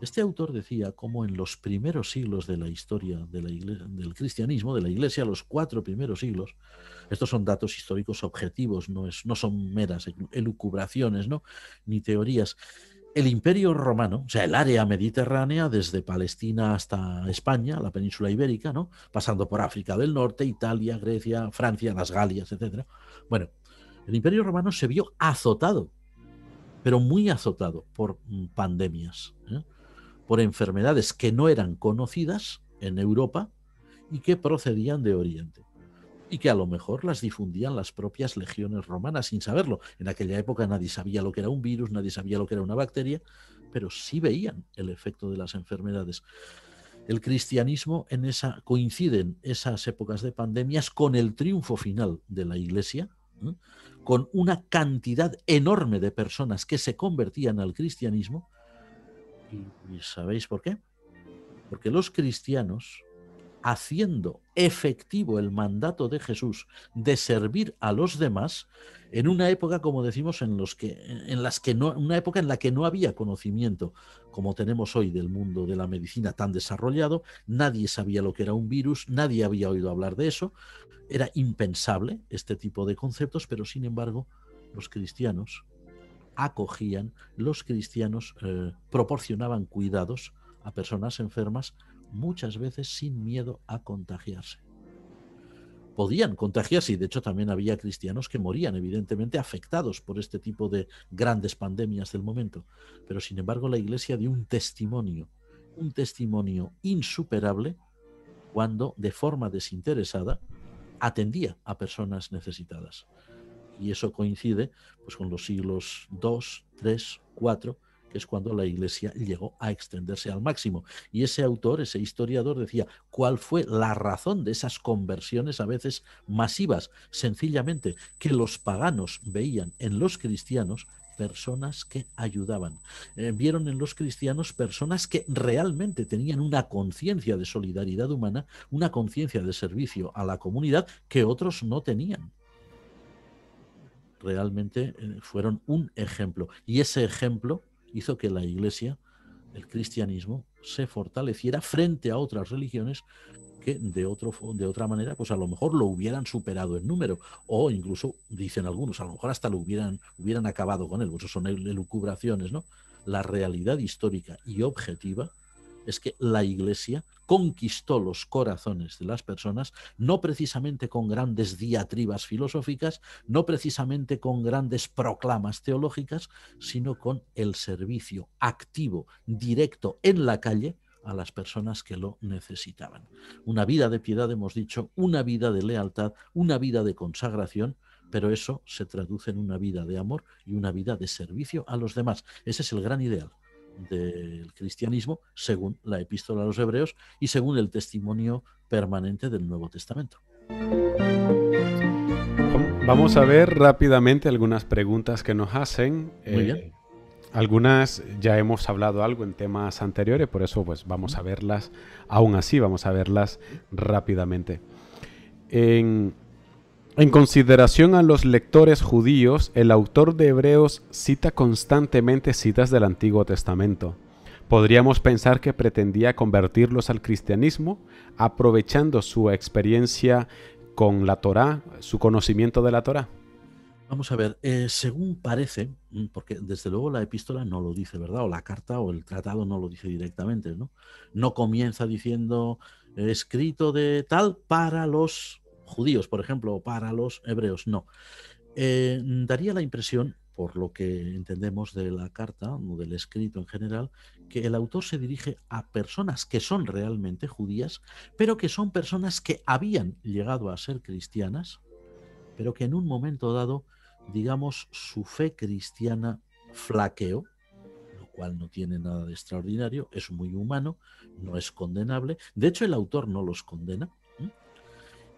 Este autor decía cómo en los primeros siglos de la historia de la iglesia, del cristianismo, de la Iglesia, los 4 primeros siglos, estos son datos históricos objetivos, no son meras elucubraciones, ¿no? Ni teorías. El Imperio Romano, o sea, el área mediterránea, desde Palestina hasta España, la península ibérica, ¿no? Pasando por África del Norte, Italia, Grecia, Francia, las Galias, etcétera. Bueno, el Imperio Romano se vio azotado, pero muy azotado por pandemias, por enfermedades que no eran conocidas en Europa y que procedían de Oriente, y que a lo mejor las difundían las propias legiones romanas sin saberlo. En aquella época nadie sabía lo que era un virus, nadie sabía lo que era una bacteria, pero sí veían el efecto de las enfermedades. El cristianismo coinciden esas épocas de pandemias con el triunfo final de la Iglesia, con una cantidad enorme de personas que se convertían al cristianismo. ¿Y sabéis por qué? Porque los cristianos, haciendo efectivo el mandato de Jesús de servir a los demás, en una época, como decimos, una época en la que no había conocimiento como tenemos hoy del mundo de la medicina tan desarrollado, nadie sabía lo que era un virus, nadie había oído hablar de eso, era impensable este tipo de conceptos, pero sin embargo los cristianos acogían, los cristianos proporcionaban cuidados a personas enfermas, muchas veces sin miedo a contagiarse. Podían contagiarse y de hecho también había cristianos que morían evidentemente afectados por este tipo de grandes pandemias del momento, pero sin embargo la Iglesia dio un testimonio insuperable cuando de forma desinteresada atendía a personas necesitadas. Y eso coincide pues, con los siglos II, III, IV, que es cuando la Iglesia llegó a extenderse al máximo. Y ese autor, ese historiador, decía, ¿cuál fue la razón de esas conversiones a veces masivas? Sencillamente que los paganos veían en los cristianos personas que ayudaban. Vieron en los cristianos personas que realmente tenían una conciencia de solidaridad humana, una conciencia de servicio a la comunidad que otros no tenían. Realmente fueron un ejemplo. Y ese ejemplo hizo que la Iglesia, el cristianismo, se fortaleciera frente a otras religiones que de otra manera, pues a lo mejor lo hubieran superado en número, o incluso, dicen algunos, a lo mejor hasta lo hubieran acabado con él. Pues eso son elucubraciones, ¿no? La realidad histórica y objetiva es que la Iglesia conquistó los corazones de las personas, no precisamente con grandes diatribas filosóficas, no precisamente con grandes proclamas teológicas, sino con el servicio activo, directo, en la calle, a las personas que lo necesitaban. Una vida de piedad, hemos dicho, una vida de lealtad, una vida de consagración, pero eso se traduce en una vida de amor y una vida de servicio a los demás. Ese es el gran ideal del cristianismo, según la epístola a los Hebreos y según el testimonio permanente del Nuevo Testamento. Vamos a ver rápidamente algunas preguntas que nos hacen. Muy bien. Algunas ya hemos hablado algo en temas anteriores, por eso pues vamos a verlas, aún así vamos a verlas rápidamente. En, en consideración a los lectores judíos, el autor de Hebreos cita constantemente citas del Antiguo Testamento. Podríamos pensar que pretendía convertirlos al cristianismo, aprovechando su experiencia con la Torá, su conocimiento de la Torá. Vamos a ver, según parece, porque desde luego la epístola no lo dice, ¿verdad? O la carta o el tratado no lo dice directamente, ¿no? No comienza diciendo escrito de tal para los judíos, por ejemplo, o para los hebreos, no. Daría la impresión, por lo que entendemos de la carta o del escrito en general, que el autor se dirige a personas que son realmente judías, pero que son personas que habían llegado a ser cristianas, pero que en un momento dado, digamos, su fe cristiana flaqueó, lo cual no tiene nada de extraordinario, es muy humano, no es condenable. De hecho, el autor no los condena,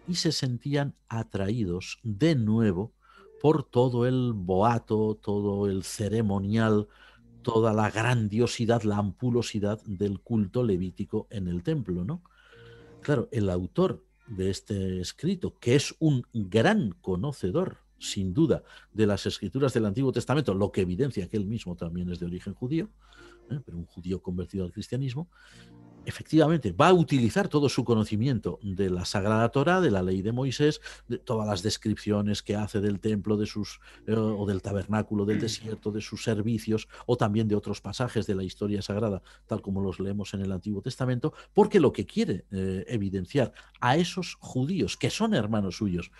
y se sentían atraídos de nuevo por todo el boato, todo el ceremonial, toda la grandiosidad, la ampulosidad del culto levítico en el templo, ¿no? Claro, el autor de este escrito, que es un gran conocedor, sin duda, de las escrituras del Antiguo Testamento, lo que evidencia que él mismo también es de origen judío, pero un judío convertido al cristianismo, efectivamente va a utilizar todo su conocimiento de la Sagrada Torá, de la ley de Moisés, de todas las descripciones que hace del templo, de sus o del tabernáculo del desierto, de sus servicios, o también de otros pasajes de la historia sagrada, tal como los leemos en el Antiguo Testamento, porque lo que quiere evidenciar a esos judíos, que son hermanos suyos,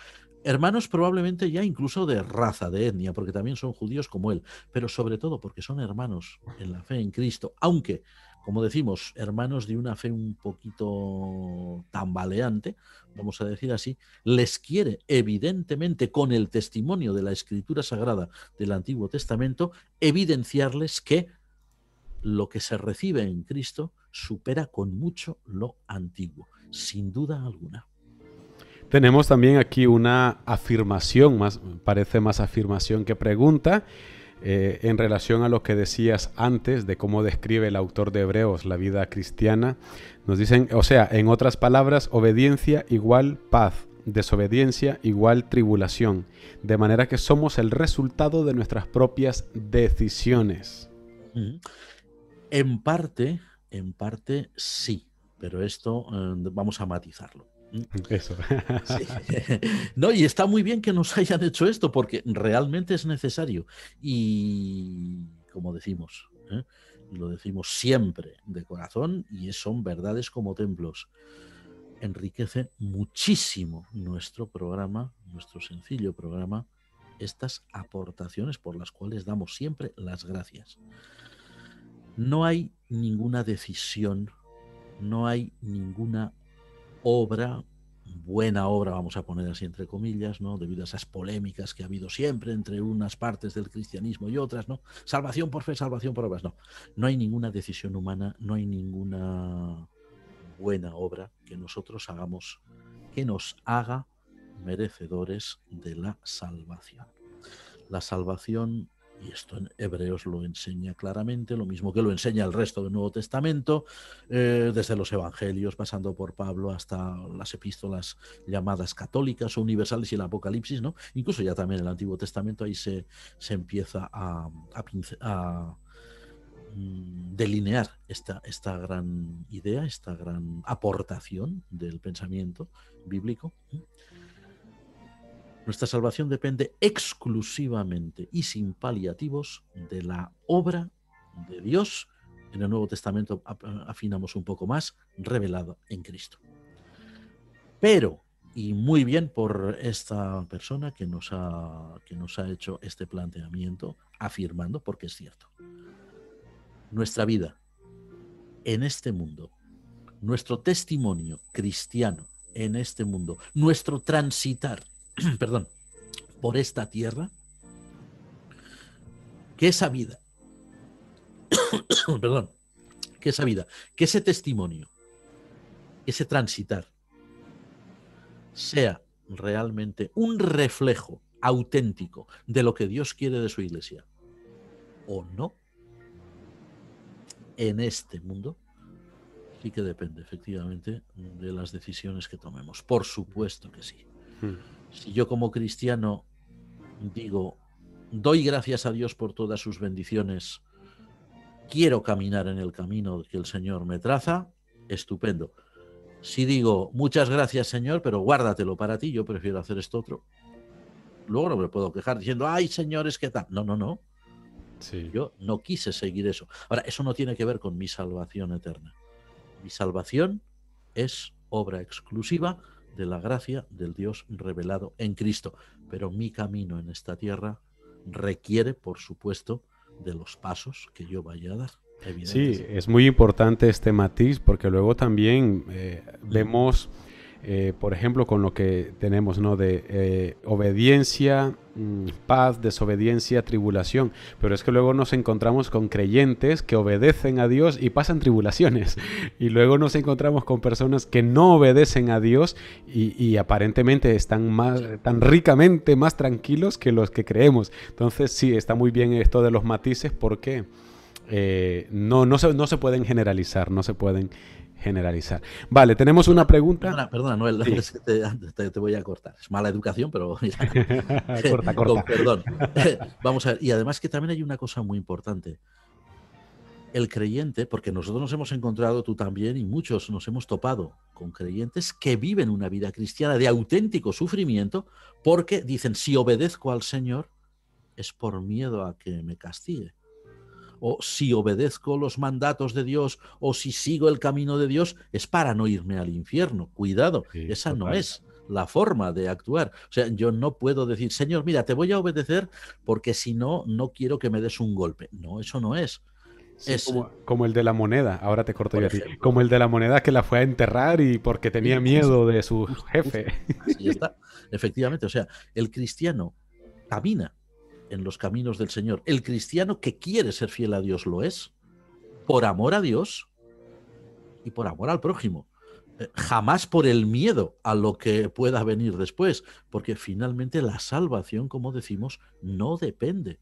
hermanos probablemente ya incluso de raza, de etnia, porque también son judíos como él, pero sobre todo porque son hermanos en la fe en Cristo, aunque, como decimos, hermanos de una fe un poquito tambaleante, vamos a decir así, les quiere evidentemente con el testimonio de la Escritura Sagrada del Antiguo Testamento evidenciarles que lo que se recibe en Cristo supera con mucho lo antiguo, sin duda alguna. Tenemos también aquí una afirmación, parece más afirmación que pregunta, en relación a lo que decías antes de cómo describe el autor de Hebreos la vida cristiana. Nos dicen, o sea, en otras palabras, obediencia igual paz, desobediencia igual tribulación, de manera que somos el resultado de nuestras propias decisiones. En parte sí, pero esto vamos a matizarlo. Eso. Sí. No, y está muy bien que nos hayan hecho esto porque realmente es necesario. Y como decimos, lo decimos siempre de corazón y son verdades como templos. Enriquece muchísimo nuestro programa, nuestro sencillo programa, estas aportaciones por las cuales damos siempre las gracias. No hay ninguna decisión, no hay ninguna obra, buena obra, vamos a poner así entre comillas, ¿no? Debido a esas polémicas que ha habido siempre entre unas partes del cristianismo y otras, ¿no? Salvación por fe, salvación por obras, no. No hay ninguna decisión humana, no hay ninguna buena obra que nosotros hagamos que nos haga merecedores de la salvación. La salvación, y esto en Hebreos lo enseña claramente, lo mismo que lo enseña el resto del Nuevo Testamento, desde los Evangelios, pasando por Pablo hasta las epístolas llamadas católicas o universales y el Apocalipsis, ¿no? Incluso ya también el Antiguo Testamento, ahí se empieza a delinear esta gran idea, esta gran aportación del pensamiento bíblico. Nuestra salvación depende exclusivamente y sin paliativos de la obra de Dios. En el Nuevo Testamento afinamos un poco más, revelada en Cristo. Pero, y muy bien por esta persona que nos ha hecho este planteamiento, afirmando, porque es cierto, nuestra vida en este mundo, nuestro testimonio cristiano en este mundo, nuestro transitar perdón, por esta tierra, que esa vida, perdón, que esa vida, que ese testimonio, ese transitar, sea realmente un reflejo auténtico de lo que Dios quiere de su iglesia, o no, en este mundo, sí que depende efectivamente de las decisiones que tomemos. Por supuesto que sí. Si yo como cristiano digo, doy gracias a Dios por todas sus bendiciones, quiero caminar en el camino que el Señor me traza, estupendo. Si digo, muchas gracias Señor, pero guárdatelo para ti, yo prefiero hacer esto otro, luego no me puedo quejar diciendo, ay señores, ¿qué tal? No, no, no. Sí. Yo no quise seguir eso. Ahora, eso no tiene que ver con mi salvación eterna. Mi salvación es obra exclusiva de la gracia del Dios revelado en Cristo. Pero mi camino en esta tierra requiere, por supuesto, de los pasos que yo vaya a dar. Sí, es muy importante este matiz porque luego también vemos, por ejemplo, con lo que tenemos, ¿no? De obediencia, paz, desobediencia, tribulación. Pero es que luego nos encontramos con creyentes que obedecen a Dios y pasan tribulaciones. Y luego nos encontramos con personas que no obedecen a Dios y aparentemente están tan ricamente más tranquilos que los que creemos. Entonces sí, está muy bien esto de los matices porque no se pueden generalizar, no se pueden generalizar. Vale, tenemos una pregunta. Perdona, Noel, Sí. es que te voy a cortar. Es mala educación, pero mira, Corta. con perdón. Vamos a ver, y además que también hay una cosa muy importante. El creyente, porque nosotros nos hemos encontrado, tú también, y muchos nos hemos topado con creyentes que viven una vida cristiana de auténtico sufrimiento porque dicen, si obedezco al Señor es por miedo a que me castigue. O si obedezco los mandatos de Dios o si sigo el camino de Dios es para no irme al infierno. Cuidado, Sí, esa total. no es la forma de actuar. O sea, yo no puedo decir, Señor, mira, te voy a obedecer porque si no, no quiero que me des un golpe. No, eso no es. Sí, Es, como el de la moneda, ahora te corto por yo a ti, ejemplo, como el de la moneda que la fue a enterrar y porque tenía miedo de su jefe. así está. Efectivamente, o sea, el cristiano camina en los caminos del Señor. El cristiano que quiere ser fiel a Dios lo es, por amor a Dios y por amor al prójimo. Jamás por el miedo a lo que pueda venir después, porque finalmente la salvación, como decimos, no depende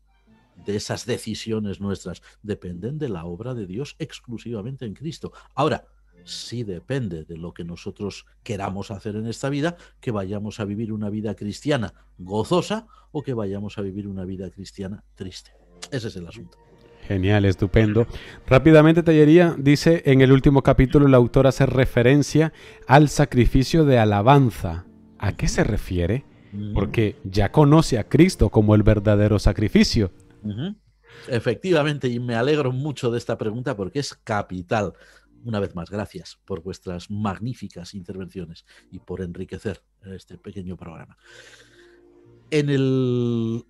de esas decisiones nuestras, dependen de la obra de Dios exclusivamente en Cristo. Ahora, sí depende de lo que nosotros queramos hacer en esta vida, que vayamos a vivir una vida cristiana gozosa o que vayamos a vivir una vida cristiana triste. Ese es el asunto. Genial, estupendo. Rápidamente, Tellería dice, en el último capítulo el autor hace referencia al sacrificio de alabanza. ¿A qué se refiere? Porque ya conoce a Cristo como el verdadero sacrificio. Efectivamente, y me alegro mucho de esta pregunta porque es capital. Una vez más, gracias por vuestras magníficas intervenciones y por enriquecer este pequeño programa. En el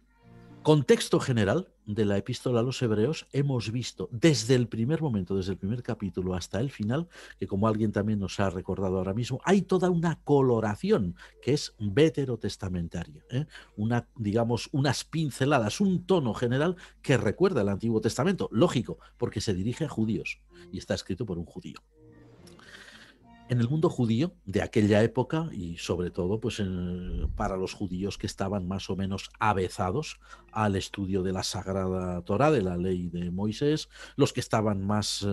contexto general de la epístola a los hebreos hemos visto desde el primer momento, desde el primer capítulo hasta el final, que como alguien también nos ha recordado ahora mismo, hay toda una coloración que es veterotestamentaria, digamos, unas pinceladas, un tono general que recuerda el Antiguo Testamento, lógico, porque se dirige a judíos y está escrito por un judío. En el mundo judío de aquella época y sobre todo pues, para los judíos que estaban más o menos avezados al estudio de la Sagrada Torá, de la ley de Moisés, los que estaban más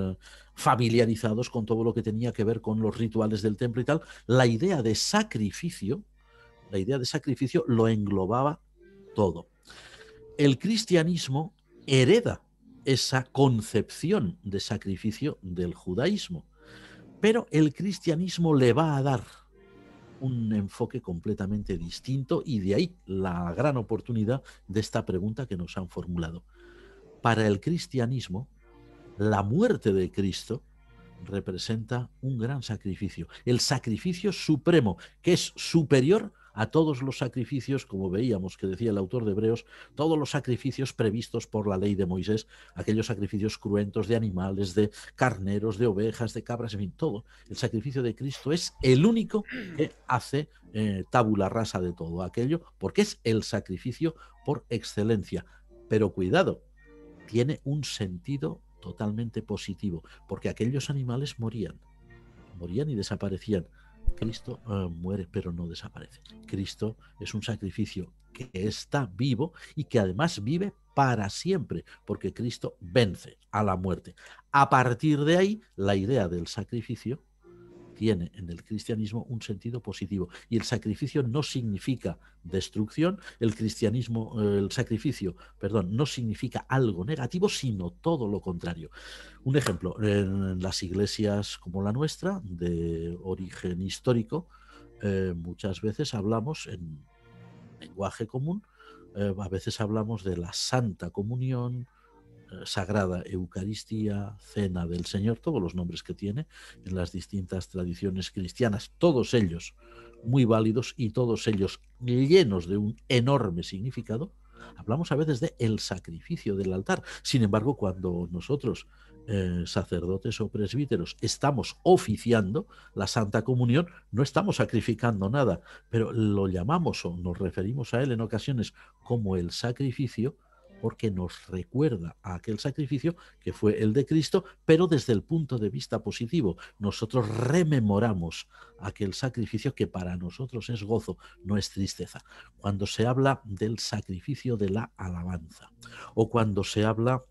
familiarizados con todo lo que tenía que ver con los rituales del templo y tal, la idea de sacrificio lo englobaba todo. El cristianismo hereda esa concepción de sacrificio del judaísmo. Pero el cristianismo le va a dar un enfoque completamente distinto y de ahí la gran oportunidad de esta pregunta que nos han formulado. Para el cristianismo, la muerte de Cristo representa un gran sacrificio, el sacrificio supremo, que es superior a todos los sacrificios, como veíamos que decía el autor de Hebreos, todos los sacrificios previstos por la ley de Moisés, aquellos sacrificios cruentos de animales, de carneros, de ovejas, de cabras, en fin, todo. El sacrificio de Cristo es el único que hace tabula rasa de todo aquello, porque es el sacrificio por excelencia. Pero cuidado, tiene un sentido totalmente positivo, porque aquellos animales morían y desaparecían, Cristo muere pero no desaparece. Cristo es un sacrificio que está vivo y que además vive para siempre, porque Cristo vence a la muerte. A partir de ahí, la idea del sacrificio tiene en el cristianismo un sentido positivo, y el sacrificio no significa destrucción, el sacrificio, no significa algo negativo, sino todo lo contrario. Un ejemplo, en las iglesias como la nuestra, de origen histórico, muchas veces hablamos en lenguaje común, a veces hablamos de la Santa Comunión, Sagrada Eucaristía, Cena del Señor, todos los nombres que tiene en las distintas tradiciones cristianas, todos ellos muy válidos y todos ellos llenos de un enorme significado. Hablamos a veces de el sacrificio del altar. Sin embargo, cuando nosotros, sacerdotes o presbíteros, estamos oficiando la Santa Comunión, no estamos sacrificando nada, pero lo llamamos o nos referimos a él en ocasiones como el sacrificio, porque nos recuerda a aquel sacrificio que fue el de Cristo, pero desde el punto de vista positivo. Nosotros rememoramos aquel sacrificio que para nosotros es gozo, no es tristeza. Cuando se habla del sacrificio de la alabanza, o cuando se habla,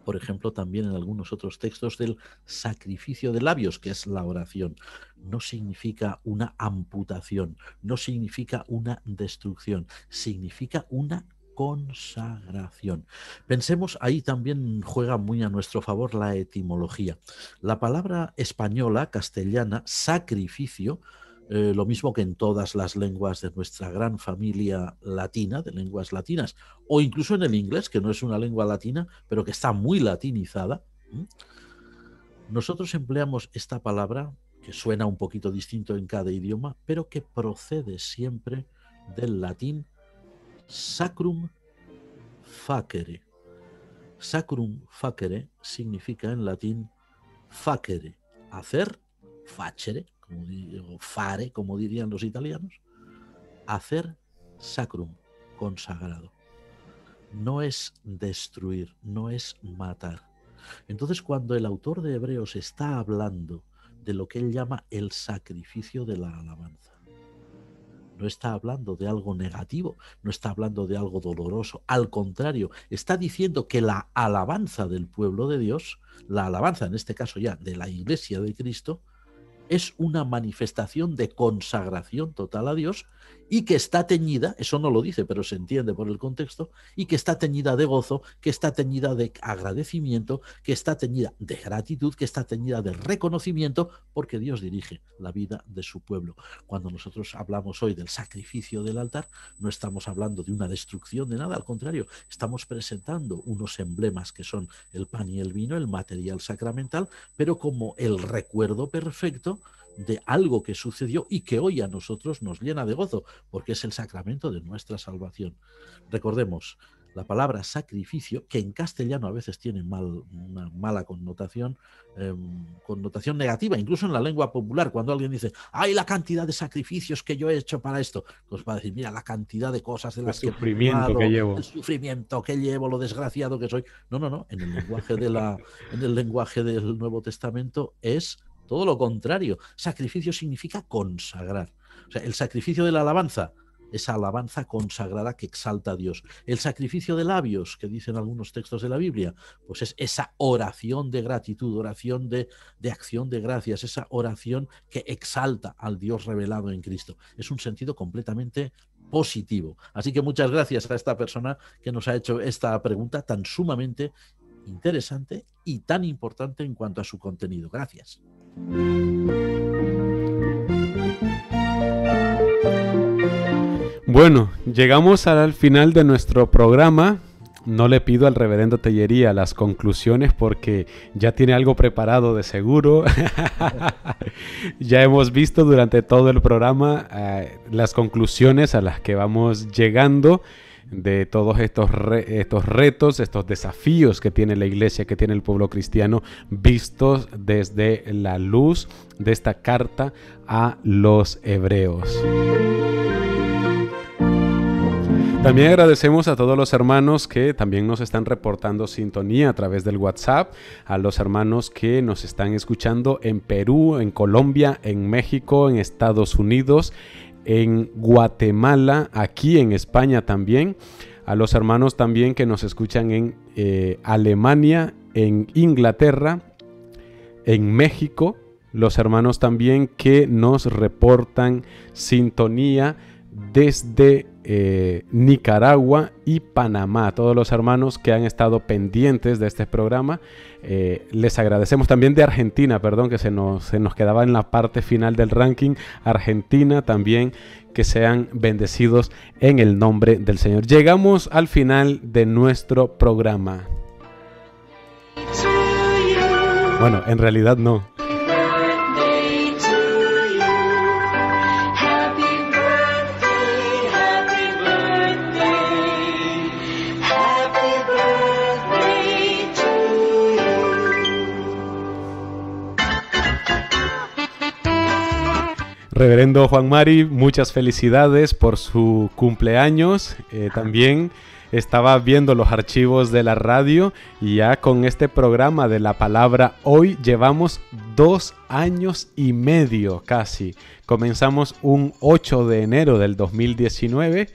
por ejemplo, también en algunos otros textos, del sacrificio de labios, que es la oración, no significa una amputación, no significa una destrucción, significa una consagración. Pensemos, ahí también juega muy a nuestro favor la etimología. La palabra española, castellana, sacrificio, lo mismo que en todas las lenguas de nuestra gran familia latina, de lenguas latinas, o incluso en el inglés, que no es una lengua latina, pero que está muy latinizada. Nosotros empleamos esta palabra, que suena un poquito distinto en cada idioma, pero que procede siempre del latín sacrum facere. Sacrum facere significa en latín facere, hacer, facere, o fare, como dirían los italianos, hacer sacrum, consagrado. No es destruir, no es matar. Entonces, cuando el autor de Hebreos está hablando de lo que él llama el sacrificio de la alabanza, no está hablando de algo negativo, no está hablando de algo doloroso. Al contrario, está diciendo que la alabanza del pueblo de Dios, la alabanza en este caso ya de la Iglesia de Cristo, es una manifestación de consagración total a Dios, y que está teñida, eso no lo dice, pero se entiende por el contexto, y que está teñida de gozo, que está teñida de agradecimiento, que está teñida de gratitud, que está teñida de reconocimiento, porque Dios dirige la vida de su pueblo. Cuando nosotros hablamos hoy del sacrificio del altar, no estamos hablando de una destrucción de nada, al contrario, estamos presentando unos emblemas que son el pan y el vino, el material sacramental, pero como el recuerdo perfecto de algo que sucedió y que hoy a nosotros nos llena de gozo, porque es el sacramento de nuestra salvación. Recordemos, la palabra sacrificio, que en castellano a veces tiene una mala connotación, connotación negativa, incluso en la lengua popular, cuando alguien dice, ¡ay, la cantidad de sacrificios que yo he hecho para esto! Pues va a decir, mira, la cantidad de cosas de las que he sufrimiento que llevo. El sufrimiento que llevo, lo desgraciado que soy. No, en el lenguaje del Nuevo Testamento es todo lo contrario. Sacrificio significa consagrar. O sea, el sacrificio de la alabanza, esa alabanza consagrada que exalta a Dios. El sacrificio de labios, que dicen algunos textos de la Biblia, pues es esa oración de gratitud, oración de acción de gracias, esa oración que exalta al Dios revelado en Cristo. Es un sentido completamente positivo. Así que muchas gracias a esta persona que nos ha hecho esta pregunta tan sumamente interesante y tan importante en cuanto a su contenido. Gracias. Bueno, llegamos al final de nuestro programa. No le pido al reverendo Tellería las conclusiones porque ya tiene algo preparado de seguro. Ya hemos visto durante todo el programa las conclusiones a las que vamos llegando de todos estos retos, estos desafíos que tiene la Iglesia, que tiene el pueblo cristiano, vistos desde la luz de esta carta a los Hebreos. También agradecemos a todos los hermanos que también nos están reportando sintonía a través del WhatsApp, a los hermanos que nos están escuchando en Perú, en Colombia, en México, en Estados Unidos, en Guatemala, aquí en España también, a los hermanos también que nos escuchan en Alemania, en Inglaterra, en México, los hermanos también que nos reportan sintonía desde Nicaragua y Panamá, todos los hermanos que han estado pendientes de este programa. Les agradecemos también de Argentina, perdón, que se nos quedaba en la parte final del ranking. Argentina también, que sean bendecidos en el nombre del Señor. Llegamos al final de nuestro programa. Bueno, en realidad no. Reverendo Juan Mari, muchas felicidades por su cumpleaños. También estaba viendo los archivos de la radio y ya con este programa de la palabra hoy llevamos 2 años y medio casi. Comenzamos un 8 de enero del 2019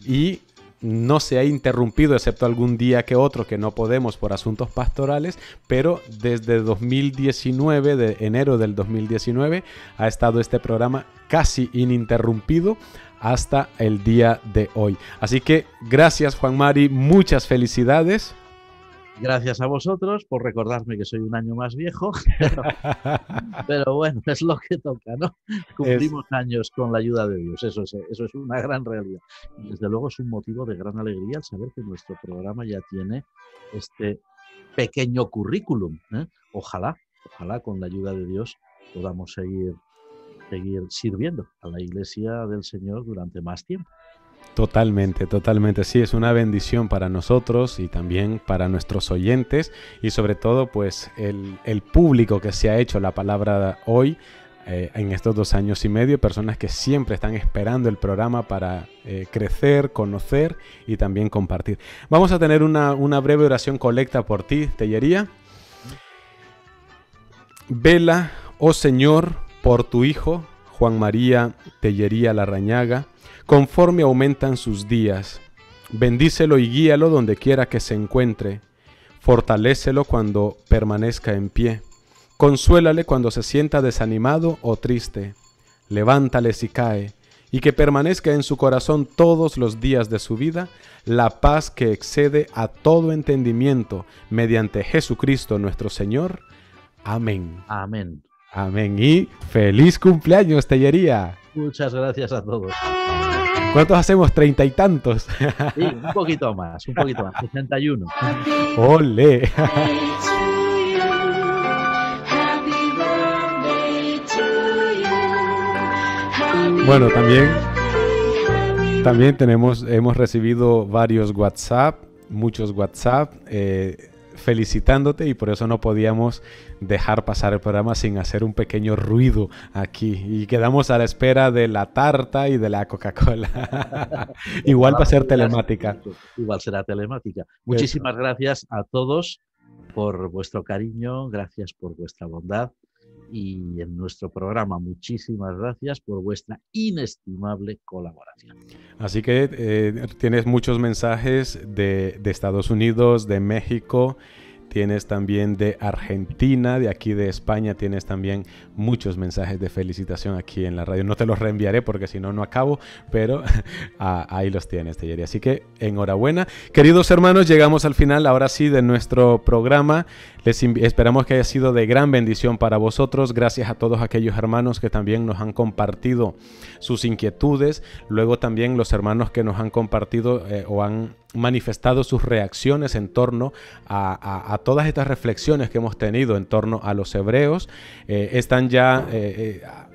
y no se ha interrumpido, excepto algún día que otro que no podemos por asuntos pastorales, pero desde 2019, de enero del 2019, ha estado este programa casi ininterrumpido hasta el día de hoy. Así que gracias, Juan Mari, muchas felicidades. Gracias a vosotros por recordarme que soy un año más viejo, pero bueno, es lo que toca, ¿no? Cumplimos años con la ayuda de Dios, eso es una gran realidad. Y desde luego es un motivo de gran alegría el saber que nuestro programa ya tiene este pequeño currículum, ¿eh? Ojalá con la ayuda de Dios podamos seguir sirviendo a la Iglesia del Señor durante más tiempo. Totalmente, sí, es una bendición para nosotros y también para nuestros oyentes y sobre todo pues el público que se ha hecho la palabra hoy en estos 2 años y medio, personas que siempre están esperando el programa para crecer, conocer y también compartir. Vamos a tener una breve oración colecta por ti, Tellería. Vela, oh Señor, por tu Hijo, Juan María Tellería Larrañaga, conforme aumentan sus días. Bendícelo y guíalo donde quiera que se encuentre. Fortalécelo cuando permanezca en pie. Consuélale cuando se sienta desanimado o triste. Levántale si cae, y que permanezca en su corazón todos los días de su vida la paz que excede a todo entendimiento, mediante Jesucristo nuestro Señor. Amén. Amén. Amén. Y feliz cumpleaños, Tellería. Muchas gracias a todos. ¿Cuántos hacemos? 30 y tantos. Sí, un poquito más, 61. ¡Ole! Bueno, también hemos recibido varios WhatsApp, muchos WhatsApp, felicitándote, y por eso no podíamos dejar pasar el programa sin hacer un pequeño ruido aquí, y quedamos a la espera de la tarta y de la Coca-Cola. Igual va a ser telemática. Igual será telemática. Muchísimas gracias a todos por vuestro cariño, gracias por vuestra bondad, y en nuestro programa muchísimas gracias por vuestra inestimable colaboración. Así que tienes muchos mensajes de Estados Unidos, de México, tienes también de Argentina, de aquí de España, tienes también muchos mensajes de felicitación aquí en la radio. No te los reenviaré porque si no, no acabo, pero ahí los tienes, Tellería. Así que enhorabuena. Queridos hermanos, llegamos al final ahora sí de nuestro programa. Esperamos que haya sido de gran bendición para vosotros. Gracias a todos aquellos hermanos que también nos han compartido sus inquietudes. Luego también los hermanos que nos han compartido o han manifestado sus reacciones en torno a a todas estas reflexiones que hemos tenido en torno a los hebreos. Están ya,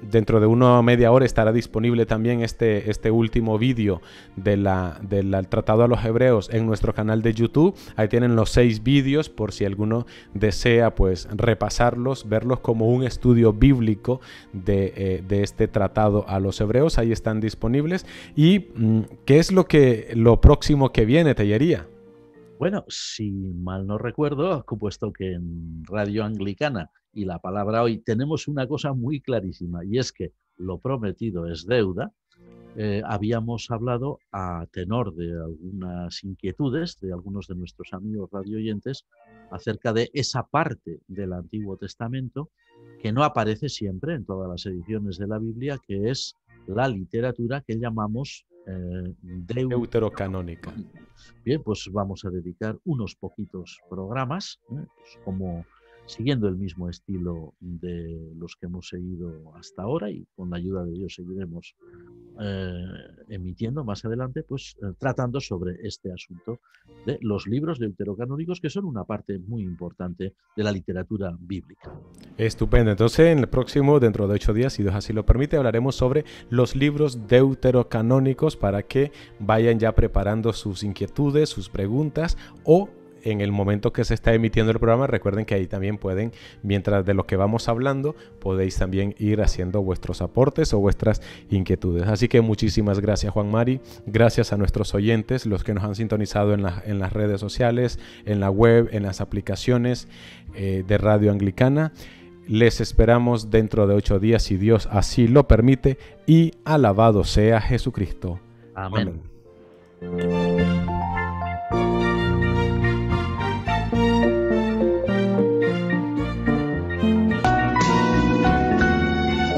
dentro de una media hora estará disponible también este último vídeo del Tratado a los Hebreos en nuestro canal de YouTube. Ahí tienen los 6 vídeos por si alguno desea pues repasarlos, verlos como un estudio bíblico de este Tratado a los Hebreos. Ahí están disponibles. ¿Y qué es lo próximo que viene, Tellería? Bueno, si mal no recuerdo, puesto que en Radio Anglicana y La Palabra Hoy tenemos una cosa muy clarísima, y es que lo prometido es deuda. Habíamos hablado a tenor de algunas inquietudes de algunos de nuestros amigos radioyentes acerca de esa parte del Antiguo Testamento que no aparece siempre en todas las ediciones de la Biblia, que es la literatura que llamamos deuterocanónica. Bien, pues vamos a dedicar unos poquitos programas, pues como siguiendo el mismo estilo de los que hemos seguido hasta ahora, y con la ayuda de Dios seguiremos emitiendo más adelante, pues tratando sobre este asunto de los libros deuterocanónicos, que son una parte muy importante de la literatura bíblica. Estupendo. Entonces, en el próximo, dentro de 8 días, si Dios así lo permite, hablaremos sobre los libros deuterocanónicos para que vayan ya preparando sus inquietudes, sus preguntas, o en el momento que se está emitiendo el programa, recuerden que ahí también pueden, mientras de lo que vamos hablando, podéis también ir haciendo vuestros aportes o vuestras inquietudes. Así que muchísimas gracias, Juan Mari. Gracias a nuestros oyentes, los que nos han sintonizado en las redes sociales, en la web, en las aplicaciones de Radio Anglicana. Les esperamos dentro de 8 días, si Dios así lo permite, y alabado sea Jesucristo. Amén.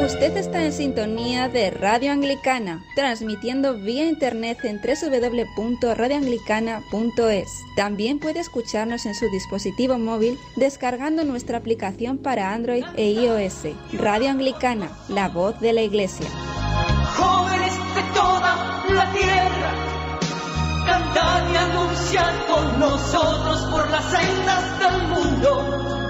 Usted está en sintonía de Radio Anglicana, transmitiendo vía internet en www.radioanglicana.es. También puede escucharnos en su dispositivo móvil descargando nuestra aplicación para Android e iOS. Radio Anglicana, la voz de la Iglesia. Jóvenes de toda la tierra, cantad y anunciad con nosotros por las sendas del mundo.